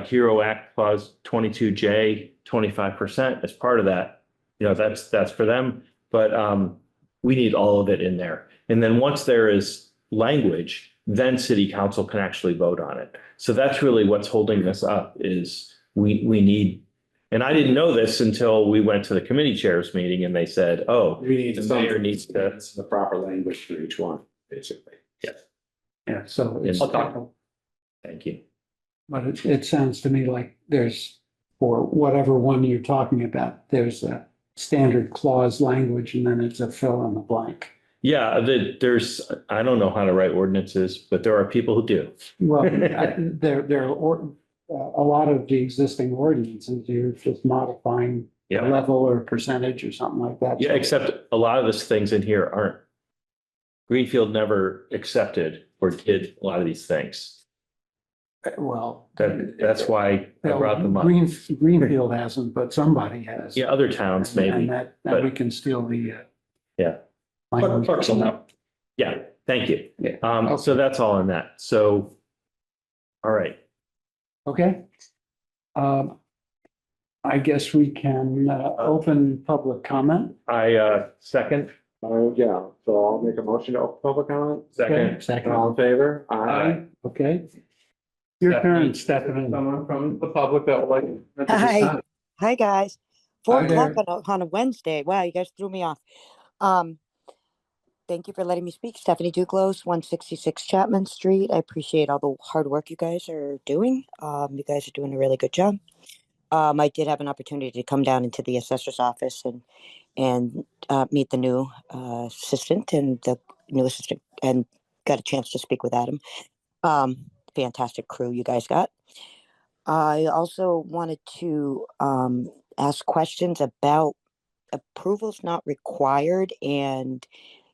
S2: Hero Act Clause 22J, 25% as part of that, that's for them. But we need all of it in there. And then once there is language, then city council can actually vote on it. So that's really what's holding this up is we need, and I didn't know this until we went to the committee chairs meeting and they said, oh,
S3: We need
S2: the mayor needs to.
S3: It's the proper language for each one, basically.
S1: Yeah, so it's,
S2: I'll talk. Thank you.
S1: but it sounds to me like there's, for whatever one you're talking about, there's a standard clause language and then it's a fill in the blank.
S2: Yeah, I don't know how to write ordinances, but there are people who do.
S1: Well, there are a lot of the existing ordinances, you're just modifying the
S2: Yeah,
S1: level or percentage or something like that.
S2: yeah, except a lot of these things in here aren't. Greenfield never accepted or did a lot of these things.
S1: Well.
S2: That's why I brought them up.
S1: Greenfield hasn't, but somebody has.
S2: Yeah, other towns maybe.
S1: And that
S2: but-
S1: we can steal the.
S2: Yeah.
S1: language.
S5: Clerks will know.
S2: Yeah, thank you.
S1: Yeah.
S2: So that's all in that. So, all right.
S1: Okay. I guess we can open public comment.
S2: I second,
S3: Yeah, so I'll make a motion to open public comment.
S2: second.
S1: Second.
S3: All in favor?
S1: Aye. Okay. Your turn, Stephanie.
S3: Someone from the public that would like.
S6: Hi. Hi, guys. 4
S1: Hi there.
S6: o'clock on a Wednesday. Wow, you guys threw me off. Thank you for letting me speak. Stephanie Duclos, 166 Chapman Street. I appreciate all the hard work you guys are doing. You guys are doing a really good job. I did have an opportunity to come down into the assessor's office and meet the new assistant and got a chance to speak with Adam. Fantastic crew you guys got. I also wanted to ask questions about approvals not required, and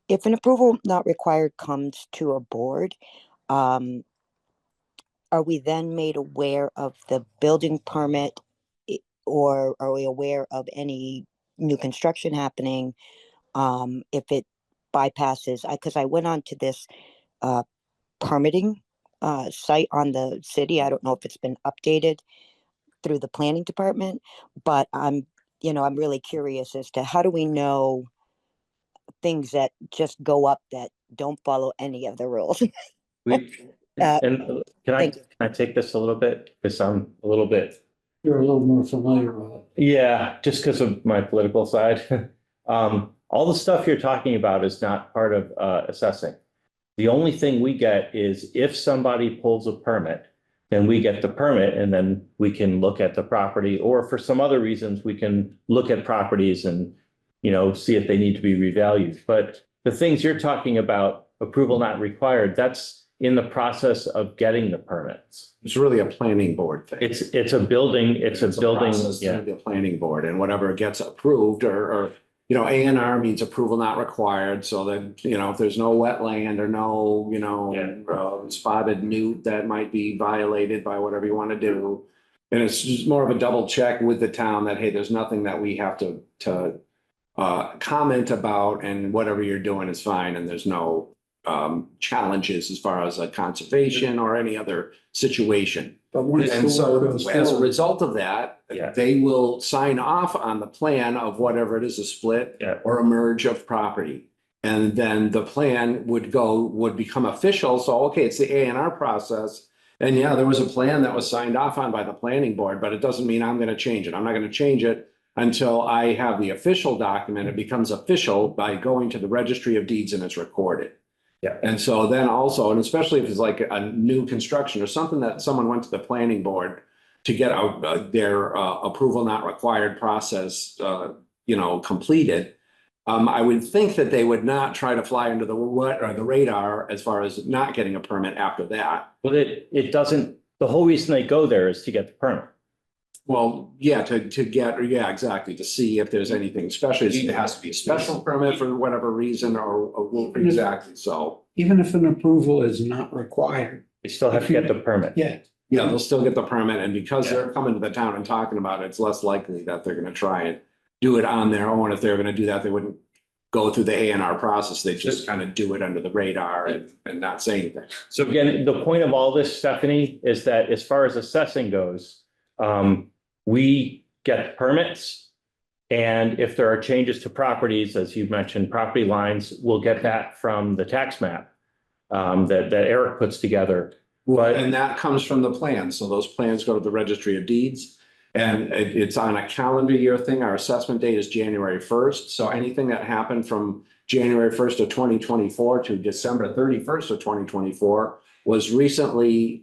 S6: if an approval not required comes to a board, are we then made aware of the building permit, or are we aware of any new construction happening if it bypasses? Because I went on to this permitting site on the city. I don't know if it's been updated through the planning department, but I'm really curious as to how do we know things that just go up that don't follow any of the rules.
S2: And can
S6: thank you.
S2: I take this a little bit? Because I'm a little bit.
S1: You're a little more familiar with it.
S2: Yeah, just because of my political side. All the stuff you're talking about is not part of assessing. The only thing we get is if somebody pulls a permit, then we get the permit and then we can look at the property, or for some other reasons, we can look at properties and, see if they need to be revalued. But the things you're talking about, approval not required, that's in the process of getting the permits.
S3: It's really a planning board thing.
S2: It's a building, it's a building,
S3: process
S2: yeah.
S3: through the planning board, and whatever gets approved or A&R means approval not required, so that, if there's no wetland or no, spotted newt that might be violated by whatever you want to do. And it's just more of a double check with the town that, hey, there's nothing that we have to comment about, and whatever you're doing is fine, and there's no challenges as far as conservation or any other situation.
S1: But once
S3: And
S1: the
S3: so
S1: work goes
S3: as a
S1: forward,
S3: result of that,
S2: Yeah.
S3: they will sign off on the plan of whatever it is, a split
S2: Yeah.
S3: or a merge of property. And then the plan would become official. So, okay, it's the A&R process. And yeah, there was a plan that was signed off on by the planning board, but it doesn't mean I'm going to change it. I'm not going to change it until I have the official document. It becomes official by going to the registry of deeds and it's recorded.
S2: Yeah.
S3: And so then also, and especially if it's like a new construction or something that someone went to the planning board to get their approval not required process, completed. I would think that they would not try to fly under the radar as far as not getting a permit after that.
S2: Well, it doesn't, the whole reason they go there is to get the permit.
S3: Well, yeah, to get, yeah, exactly, to see if there's anything special. It has to be a special permit for whatever reason or exactly, so.
S1: Even if an approval is not required.
S2: They still have to get the permit.
S1: Yeah.
S3: Yeah, they'll still get the permit, and because they're coming to the town and talking about it, it's less likely that they're gonna try and do it on their own. If they're gonna do that, they wouldn't go through the A&R process. They just kind of do it under the radar and not say anything.
S2: So again, the point of all this, Stephanie, is that as far as assessing goes, we get permits. And if there are changes to properties, as you mentioned, property lines, we'll get that from the tax map that Eric puts together. But
S3: And that comes from the plans. So those plans go to the registry of deeds. And it's on a calendar year thing. Our assessment date is January 1st. So anything that happened from January 1st of 2024 to December 31st of 2024 was recently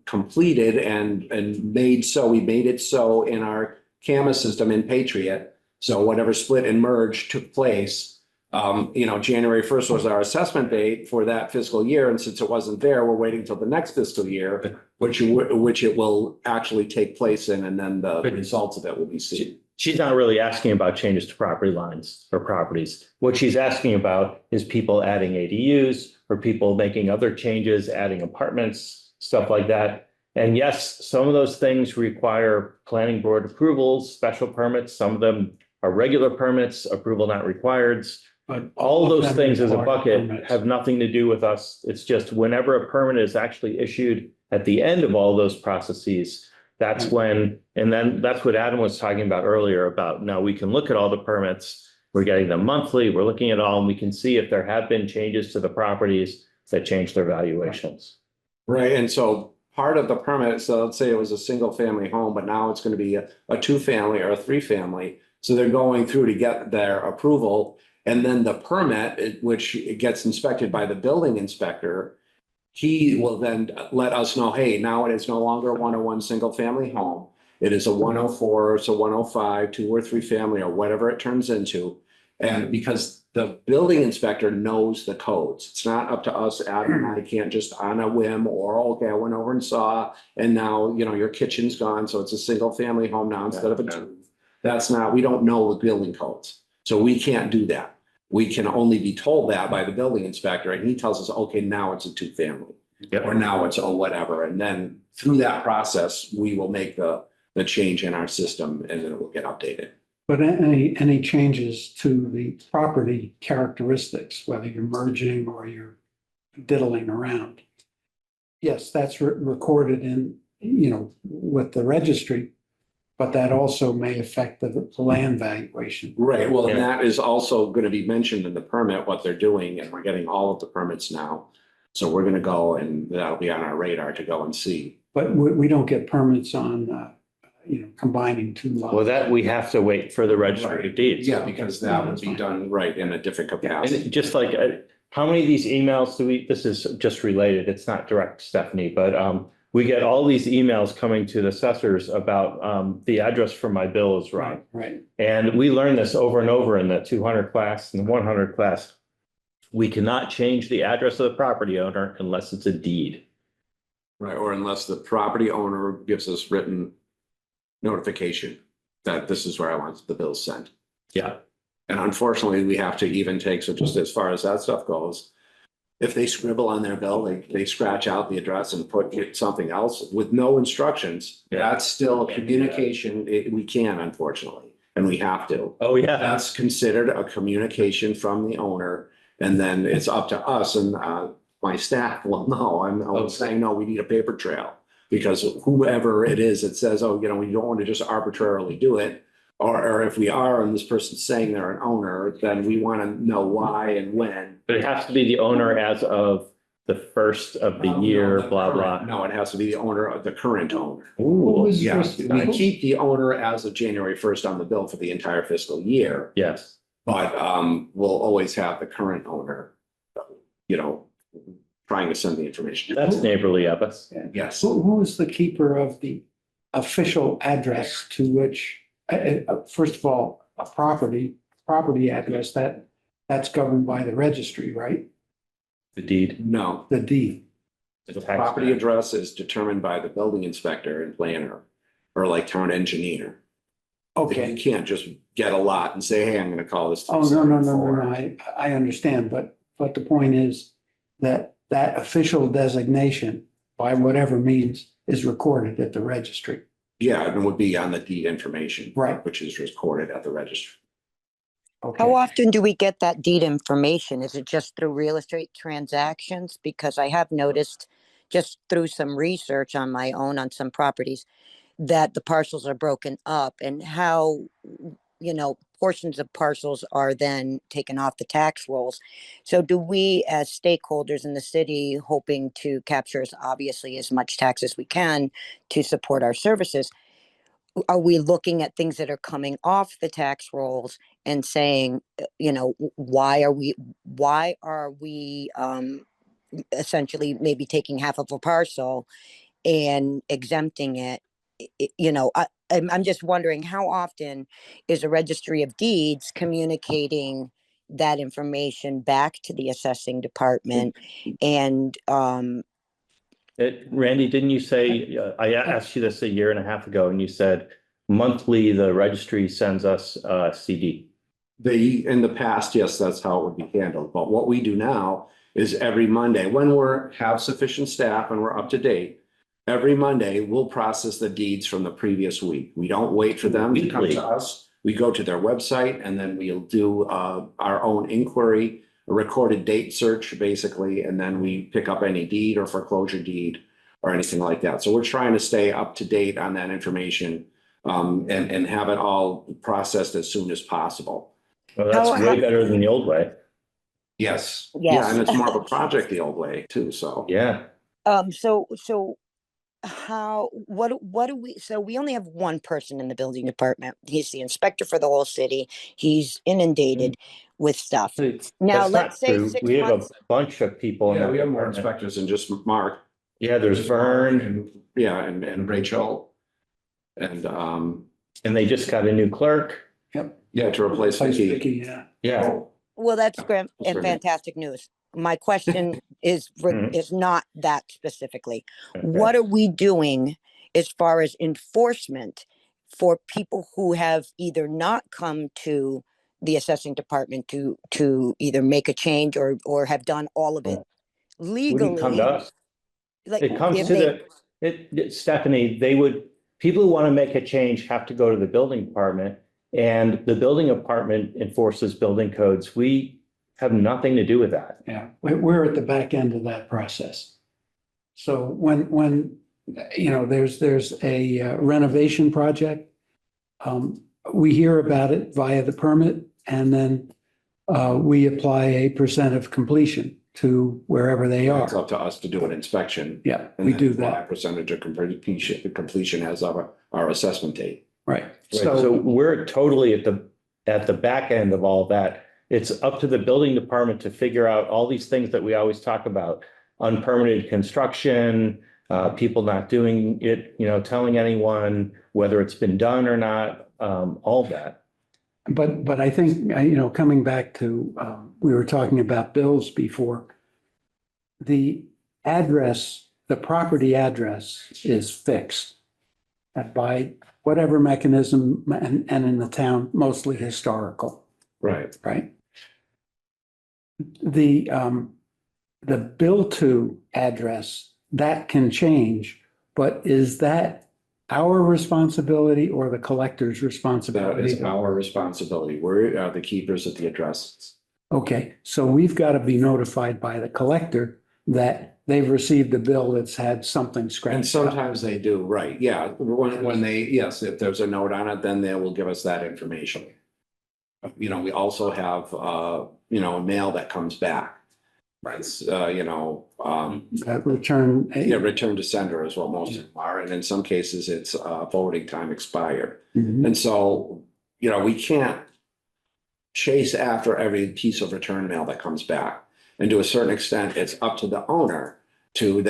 S3: completed and made so. We made it so in our CAMA system in Patriot. So whatever split and merge took place, January 1st was our assessment date for that fiscal year. And since it wasn't there, we're waiting till the next fiscal year, which it will actually take place in, and then the results of it will be seen.
S2: she's not really asking about changes to property lines or properties. What she's asking about is people adding ADUs or people making other changes, adding apartments, stuff like that. And yes, some of those things require planning board approvals, special permits. Some of them are regular permits, approval not required.
S1: But
S2: All
S1: of
S2: those
S1: them
S2: things as a
S1: require
S2: bucket
S1: permits.
S2: have nothing to do with us. It's just whenever a permit is actually issued at the end of all those processes, that's
S1: Right.
S2: when, and then that's what Adam was talking about earlier about now we can look at all the permits. We're getting them monthly. We're looking at all and we can see if there have been changes to the properties that change their valuations.
S3: Right, and so part of the permit, so let's say it was a single family home, but now it's going to be a 2-family or a 3-family. So they're going through to get their approval. And then the permit, which gets inspected by the building inspector, he will then let us know, hey, now it is no longer a 101 single family home. It is a 104, it's a 105, 2 or 3 family, or whatever it turns into. And because the building inspector knows the codes, it's not up to us, Adam and I can't just on a whim or, okay, I went over and saw, and now, your kitchen's gone, so it's a single family home now instead of a 2. That's not, we don't know the building codes. So we can't do that. We can only be told that by the building inspector, and he tells us, okay, now it's a 2-family.
S2: Yep.
S3: Or now it's whatever. And then through that process, we will make the change in our system and then it will get updated.
S1: But any changes to the property characteristics, whether you're merging or you're diddling around. Yes, that's recorded in, with the registry, but that also may affect the land valuation.
S3: Right, well, and
S2: Yeah.
S3: that is also going to be mentioned in the permit, what they're doing, and we're getting all of the permits now. So we're going to go and that'll be on our radar to go and see.
S1: But we don't get permits on, combining 2 lots.
S2: Well, that we have to wait for the registry of deeds.
S3: Yeah, because that would be done right in a different capacity.
S2: And just like, how many of these emails do we, this is just related, it's not direct, Stephanie, but we get all these emails coming to the assessors about the address for my bill is wrong.
S1: Right.
S2: And we learned this over and over in the 200 class and the 100 class. We cannot change the address of the property owner unless it's a deed.
S3: Right, or unless the property owner gives us written notification that this is where I want the bill sent.
S2: Yeah.
S3: And unfortunately, we have to even take, so just as far as that stuff goes, if they scribble on their bill, they scratch out the address and put something else with no instructions.
S2: Yeah.
S3: That's still communication. We can, unfortunately, and we have to.
S2: Oh, yeah.
S3: That's considered a communication from the owner. And then it's up to us and my staff will know. I'm saying, no, we need a paper trail. Because whoever it is that says, oh, we don't want to just arbitrarily do it. Or if we are, and this person's saying they're an owner, then we want to know why and when.
S2: But it has to be the owner as of the first of the year,
S3: No,
S2: blah,
S3: current-
S2: blah.
S3: No, it has to be the owner of the current owner.
S2: Ooh,
S3: Yeah, we keep the owner as of January 1st on the bill for the entire fiscal year.
S2: yes.
S3: But we'll always have the current owner, trying to send the information.
S2: That's neighborly of us.
S3: Yes.
S1: Who is the keeper of the official address to which, first of all, a property address that's governed by the registry, right?
S2: The deed.
S3: No,
S1: The deed.
S3: the property address is determined by the building inspector and planner, or like town engineer.
S1: Okay.
S3: You can't just get a lot and say, hey, I'm gonna call this.
S1: Oh, no. I understand, but the point is that official designation, by whatever means, is recorded at the registry.
S3: Yeah, it would be on the deed information.
S1: Right.
S3: Which is recorded at the registry.
S1: Okay.
S6: How often do we get that deed information? Is it just through real estate transactions? Because I have noticed just through some research on my own on some properties that the parcels are broken up and how, portions of parcels are then taken off the tax rolls. So do we as stakeholders in the city, hoping to capture obviously as much tax as we can to support our services, are we looking at things that are coming off the tax rolls and saying, why are we essentially maybe taking half of a parcel and exempting it? I'm just wondering, how often is a registry of deeds communicating that information back to the assessing department? And
S2: Randy, didn't you say, I asked you this a year and a half ago, and you said monthly, the registry sends us a CD.
S3: In the past, yes, that's how it would be handled. But what we do now is every Monday, when have sufficient staff and we're up to date, every Monday, we'll process the deeds from the previous week. We don't wait for them to come to us. We go to their website and then we'll do our own inquiry, a recorded date search, basically, and then we pick up any deed or foreclosure deed or anything like that. So we're trying to stay up to date on that information and have it all processed as soon as possible.
S2: Well, that's way better than the old way.
S3: Yes.
S6: Yes.
S3: Yeah, and it's more of a project the old way too, so.
S2: Yeah.
S6: So what do we, so we only have one person in the building department. He's the inspector for the whole city. He's inundated with stuff. Now,
S2: That's
S6: let's
S2: not
S6: say
S2: true.
S6: 6
S2: We have a
S6: months.
S2: bunch of people. in
S3: Yeah,
S2: that
S3: we have more
S2: department.
S3: inspectors than just Mark.
S2: Yeah, there's Vern,
S3: and Rachel. And
S2: and they just got a new clerk.
S3: yeah, to replace Vicky.
S1: Vicky, yeah.
S2: Yeah.
S6: Well, that's great and
S3: Sure.
S6: fantastic news. My question is not that specifically.
S2: Okay.
S6: What are we doing as far as enforcement for people who have either not come to the assessing department to either make a change or have done all of it
S2: Wouldn't come to
S6: legally?
S2: us.
S6: Like
S2: It comes
S6: if
S2: to Stephanie, people who want to make a change have to go to the building department, and the building department enforces building codes. We have nothing to do with that.
S1: Yeah, we're at the back end of that process. So when there's a renovation project, we hear about it via the permit, and then we apply a percent of completion to wherever they
S3: It's
S1: are.
S3: up to us to do an inspection.
S1: Yeah,
S3: And
S1: we
S3: then
S1: do
S3: apply
S1: that,
S3: a percentage of completion as our assessment date.
S1: right.
S2: So we're totally at the back end of all that. It's up to the building department to figure out all these things that we always talk about: unpermitted construction, people not doing it, telling anyone whether it's been done or not, all that.
S1: But I think, coming back to, we were talking about bills before. The property address is fixed by whatever mechanism, and in the town, mostly historical,
S3: Right.
S1: right? The bill to address, that can change, but is that our responsibility or the collector's
S3: That
S1: responsibility?
S3: is our responsibility. We're the keepers of the addresses.
S1: Okay, so we've got to be notified by the collector that they've received a bill that's had something
S3: And
S1: scratched out.
S3: sometimes they do, right? Yeah, when yes, if there's a note on it, then they will give us that information. We also have, mail that comes back. Right.
S1: Return.
S3: Return to sender is what most of them are. And in some cases, it's forwarding time expired.
S1: Mhm.
S3: And so, we can't chase after every piece of return mail that comes back. And to a certain extent, it's up to the owner to,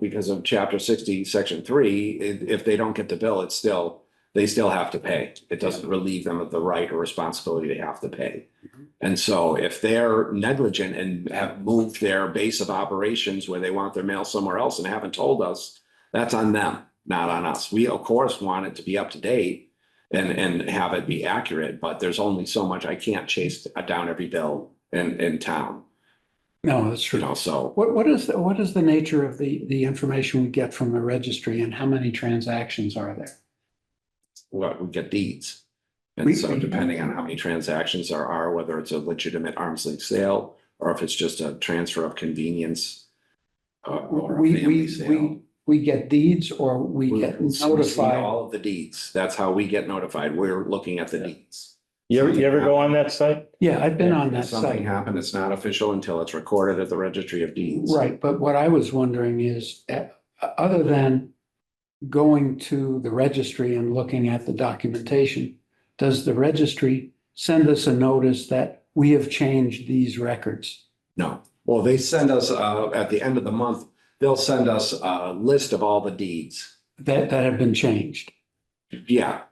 S3: because of chapter 60, section 3, if they don't get the bill, they still have to pay. It doesn't relieve them of the right or responsibility they have to pay. And so if they're negligent and have moved their base of operations where they want their mail somewhere else and haven't told us, that's on them, not on us. We, of course, want it to be up to date and have it be accurate, but there's only so much. I can't chase down every bill in town,
S1: No, that's true.
S3: so.
S1: What is the nature of the information we get from the registry and how many transactions are there?
S3: What, we get deeds. And
S1: We-
S3: so depending on how many transactions there are, whether it's a legitimate arm's length sale, or if it's just a transfer of convenience. Or a family sale.
S1: We get deeds or we get
S3: We see
S1: notified.
S3: all of the deeds. That's how we get notified. We're looking at the deeds.
S2: You ever go on that site?
S1: Yeah, I've been on
S3: If
S1: that
S3: something
S1: site.
S3: happened, it's not official until it's recorded at the registry of deeds.
S1: Right, but what I was wondering is, other than going to the registry and looking at the documentation, does the registry send us a notice that we have changed these records?
S3: No. Well, they send us, at the end of the month, they'll send us a list of all the deeds.
S1: That have been changed?
S3: Yeah,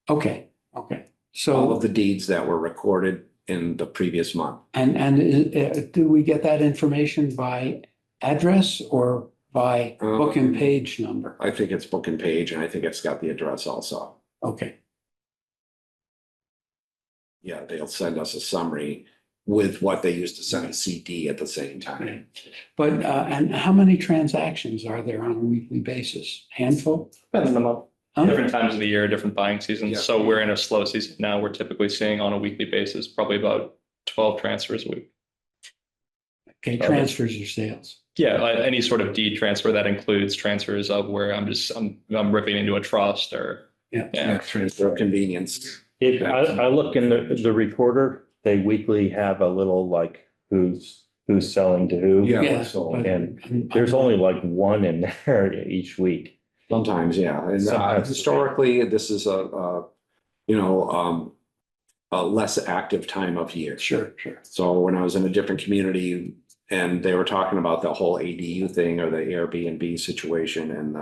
S1: Okay,
S3: all
S1: so,
S3: of the deeds that were recorded in the previous month.
S1: and do we get that information by address or by book and page number?
S3: I think it's book and page, and I think it's got the address also.
S1: Okay,
S3: Yeah, they'll send us a summary with what they used to send a CD at the same time.
S1: but, and how many transactions are there on a weekly basis? Handful?
S5: Depends on the month.
S1: Huh?
S5: Different times of the year, different buying
S3: Yeah.
S5: seasons. So we're in a slow season now. We're typically seeing on a weekly basis, probably about 12 transfers a week.
S1: Okay, transfers or sales?
S5: Yeah, any sort of deed transfer that includes transfers of where I'm ripping into a trust or.
S1: Yeah.
S3: Transfer of convenience.
S2: I look in the recorder, they weekly have a little like who's selling to who.
S3: Yeah,
S1: but-
S3: so,
S2: And there's only like one in there each week.
S3: sometimes, yeah. And
S2: Sometimes.
S3: historically, this is a less active time of year.
S1: Sure.
S3: So when I was in a different community and they were talking about the whole ADU thing or the Airbnb situation, and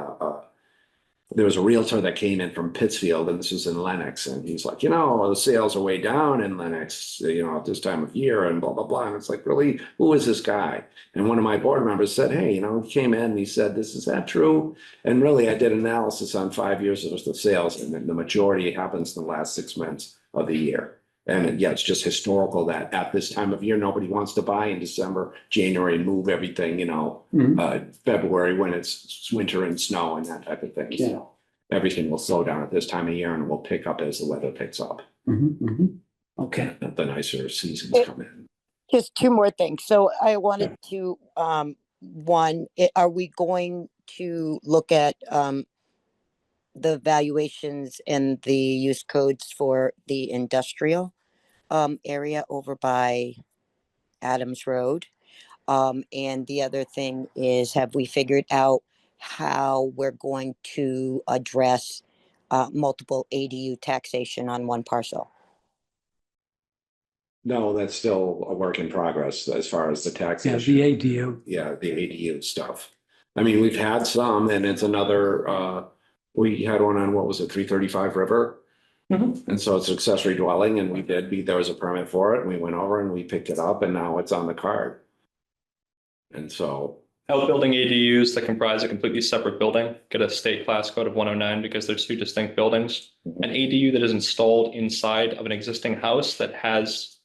S3: there was a realtor that came in from Pittsfield, and this was in Lenox, and he's like, the sales are way down in Lenox, at this time of year and blah, blah, blah. And it's like, really, who is this guy? And one of my board members said, hey, he came in and he said, is that true? And really, I did analysis on 5 years worth of sales, and then the majority happens in the last 6 months of the year. And yeah, it's just historical that at this time of year, nobody wants to buy in December, January, and move everything, February when it's winter and snow and that type of thing.
S1: Yeah.
S3: So everything will slow down at this time of year and will pick up as the weather picks up.
S1: Okay,
S3: The nicer seasons come in.
S6: Just two more things. So I wanted to, are we going to look at the valuations and the use codes for the industrial area over by Adams Road? And the other thing is, have we figured out how we're going to address multiple ADU taxation on one parcel?
S3: No, that's still a work in progress as far as the
S1: yeah,
S3: taxation.
S1: the ADU.
S3: Yeah, the ADU stuff. I mean, we've had some, and it's another, we had one on, what was it, 335 River? And so it's accessory dwelling, and there was a permit for it, and we went over and we picked it up, and now it's on the card. And so,
S5: Outbuilding ADUs that comprise a completely separate building get a state class code of 109 because there's two distinct buildings. An ADU that is installed inside of an existing house that has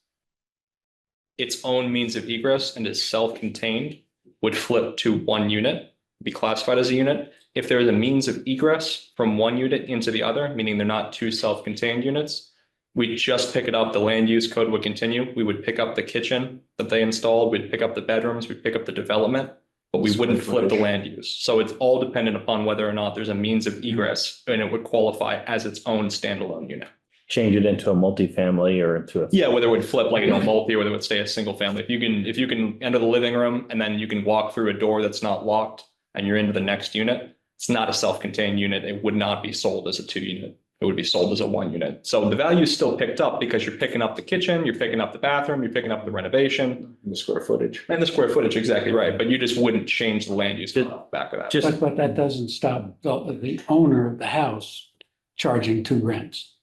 S5: its own means of egress and is self-contained would flip to one unit, be classified as a unit. If there is a means of egress from one unit into the other, meaning they're not two self-contained units, we just pick it up. The land use code would continue. We would pick up the kitchen that they installed. We'd pick up the bedrooms. We'd pick up the development, but we wouldn't flip the land use. So it's all dependent upon whether or not there's a means of egress, and it would qualify as its own standalone unit.
S2: Change it into a multifamily or into a.
S5: Yeah, whether it would flip like a multi or whether it would stay a single family. If you can enter the living room and then you can walk through a door that's not locked and you're into the next unit, it's not a self-contained unit. It would not be sold as a 2 unit. it would be sold as a 1 unit. So the value is still picked up because you're picking up the kitchen, you're picking up the bathroom, you're picking up the renovation
S3: The square footage.
S5: and the square footage, exactly right. But you just wouldn't change the land use back of that.
S2: Just,
S1: But that doesn't stop the owner of the house charging two rents.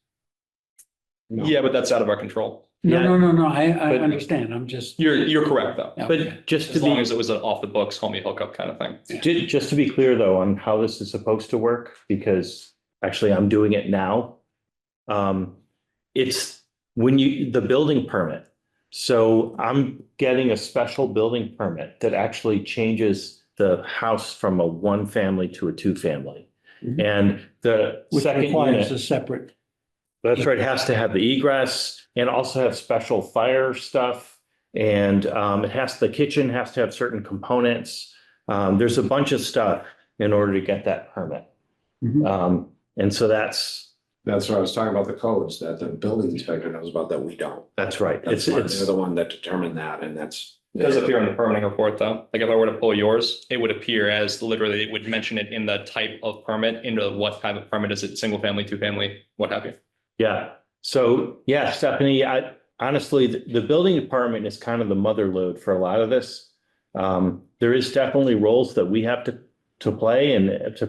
S3: No.
S5: Yeah, but that's out of our control.
S1: No,
S2: Yeah.
S1: no, I
S2: But-
S1: understand. I'm just.
S5: You're correct, though.
S1: Okay.
S2: but just to
S5: As long
S2: be,
S5: as it was an off the books, homie hookup kind of thing.
S2: just to be clear though, on how this is supposed to work, because actually I'm doing it now. It's when the building permit. So I'm getting a special building permit that actually changes the house from a 1-family to a 2-family.
S1: Mhm.
S2: And the
S1: Which
S2: second
S1: requires
S2: unit,
S1: a separate.
S2: that's right, it has to have the egress and also have special fire stuff. And the kitchen has to have certain components. There's a bunch of stuff in order to get that permit.
S1: Mhm.
S2: And so that's
S3: That's what I was talking about, the codes that the building inspector knows about that we don't.
S2: right.
S3: They're the one that determined that, and that's.
S5: It does appear in the permitting report, though. Like if I were to pull yours, it would appear as literally, it would mention it in the type of permit, into what type of permit is it, single family, 2-family, what have you.
S2: Yeah. So, yeah, Stephanie, honestly, the building department is kind of the mother lode for a lot of this. There is definitely roles that we have to play and to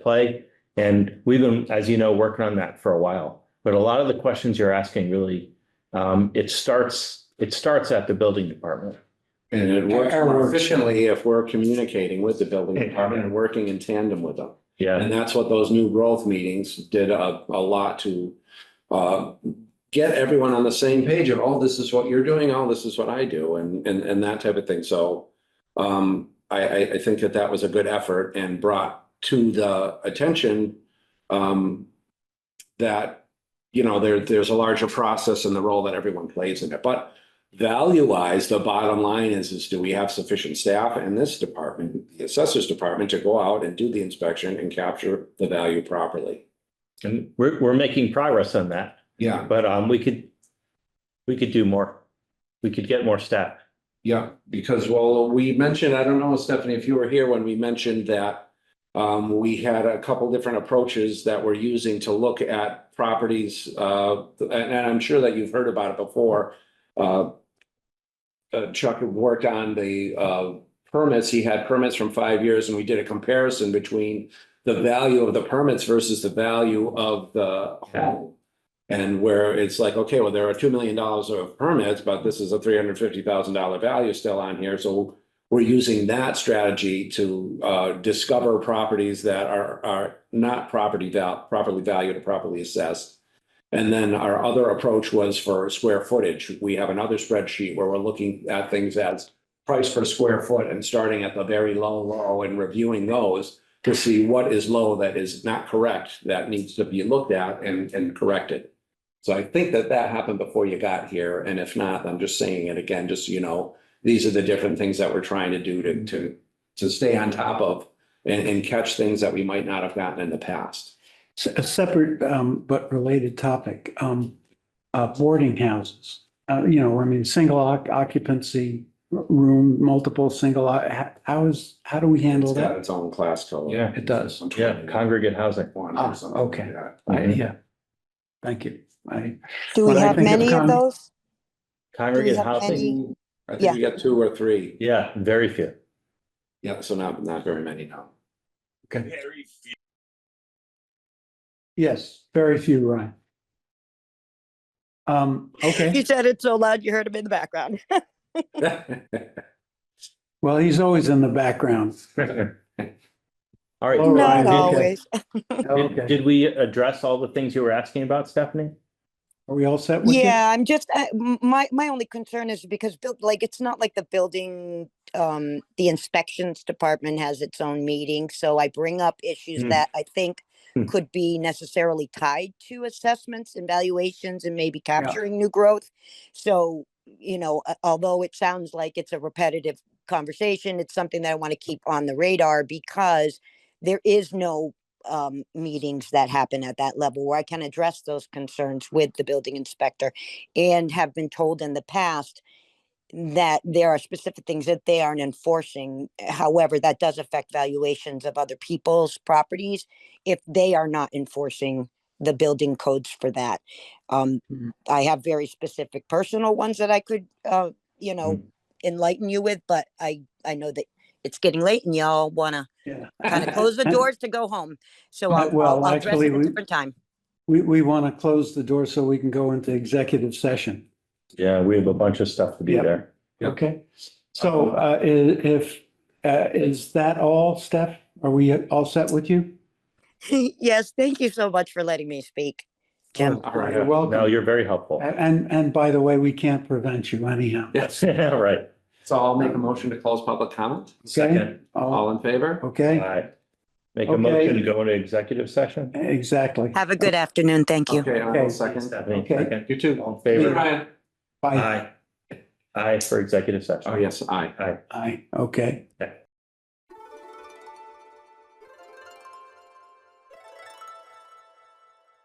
S2: play. And we've been, as you know, working on that for a while. But a lot of the questions you're asking really, it starts at the building department.
S3: And it works more efficiently if we're communicating with the building department and working in tandem with them.
S2: Yeah.
S3: And that's what those new growth meetings did a lot to get everyone on the same page of, oh, this is what you're doing, oh, this is what I do, and that type of thing. So I think that was a good effort and brought to the attention that, there's a larger process and the role that everyone plays in it. But value-wise, the bottom line is do we have sufficient staff in this department, the assessors department, to go out and do the inspection and capture the value properly?
S2: And we're making progress on that.
S3: Yeah,
S2: But we could do more. We could get more staff.
S3: yeah, because, well, we mentioned, I don't know, Stephanie, if you were here when we mentioned that we had a couple different approaches that we're using to look at properties, and I'm sure that you've heard about it before. Chuck worked on the permits. He had permits from 5 years, and we did a comparison between the value of the permits versus the value of the home. And where it's like, okay, well, there are $2 million of permits, but this is a $350,000 value still on here. So we're using that strategy to discover properties that are not properly valued or properly assessed. And then our other approach was for square footage. We have another spreadsheet where we're looking at things as price per square foot and starting at the very low and reviewing those to see what is low that is not correct, that needs to be looked at and corrected. So I think that happened before you got here. And if not, I'm just saying it again, just, these are the different things that we're trying to do to stay on top of and catch things that we might not have gotten in the past.
S1: A separate but related topic, boarding houses. Single occupancy room, multiple single, how do we handle
S3: It's got
S1: that?
S3: its own class code.
S2: Yeah.
S1: It does.
S2: Yeah, congregate housing.
S1: Okay. Yeah. Thank you.
S6: Do we
S1: When I
S6: have
S1: think of
S6: many of
S1: con-
S6: those?
S2: Congregate
S6: have
S2: housing.
S6: any?
S3: I
S6: Yeah.
S3: think we got 2 or 3.
S2: Yeah, very few.
S3: Yeah, so not very many now.
S1: Okay. Yes, very few, Ryan. Okay,
S6: He said it so loud you heard him in the background.
S1: well, he's always in the background.
S2: All right.
S1: All right,
S6: Not
S1: okay.
S6: always.
S1: Okay,
S2: Did we address all the things you were asking about, Stephanie?
S1: are we all set with you?
S6: Yeah, I'm just, my only concern is because it's not like the building, the inspections department has its own meeting. So I bring up issues
S2: Hmm.
S6: that I think
S2: Hmm.
S6: could be necessarily tied to assessments and valuations and maybe capturing new growth. So, although it sounds like it's a repetitive conversation, it's something that I want to keep on the radar because there is no meetings that happen at that level where I can address those concerns with the building inspector, and have been told in the past that there are specific things that they aren't enforcing. However, that does affect valuations of other people's properties if they are not enforcing the building codes for that.
S1: Mhm.
S6: I have very specific personal ones that I could,
S2: Mhm.
S6: enlighten you with, but I know that it's getting late and y'all wanna
S1: Yeah.
S6: kind of close the doors to go home. So
S1: Well,
S6: I'll address
S1: actually,
S6: it at a different time.
S1: We want to close the door so we can go into executive session.
S2: Yeah, we have a bunch of stuff to do
S1: Yep.
S2: there.
S3: Yep.
S1: Okay. So is that all, Steph? Are we all set with you?
S6: Yes, thank you so much for letting me speak, Jim.
S3: All right.
S1: You're welcome.
S2: No, you're very helpful.
S1: And by the way, we can't prevent you anyhow.
S3: Yes.
S2: Yeah, right.
S3: So I'll make a motion to close public comment.
S1: Okay?
S3: All in favor?
S1: Okay,
S2: All right. Make a
S1: Okay.
S2: motion to go into executive session.
S1: exactly.
S6: Have a good afternoon. Thank you.
S3: Okay, and
S1: Okay.
S3: I'll second.
S2: Stephanie,
S1: Okay.
S2: second.
S3: You too.
S2: All in favor?
S3: Ryan.
S1: Bye.
S2: Aye. Aye for executive session.
S3: Oh, yes, aye.
S2: Aye.
S1: Aye, okay.
S2: Okay.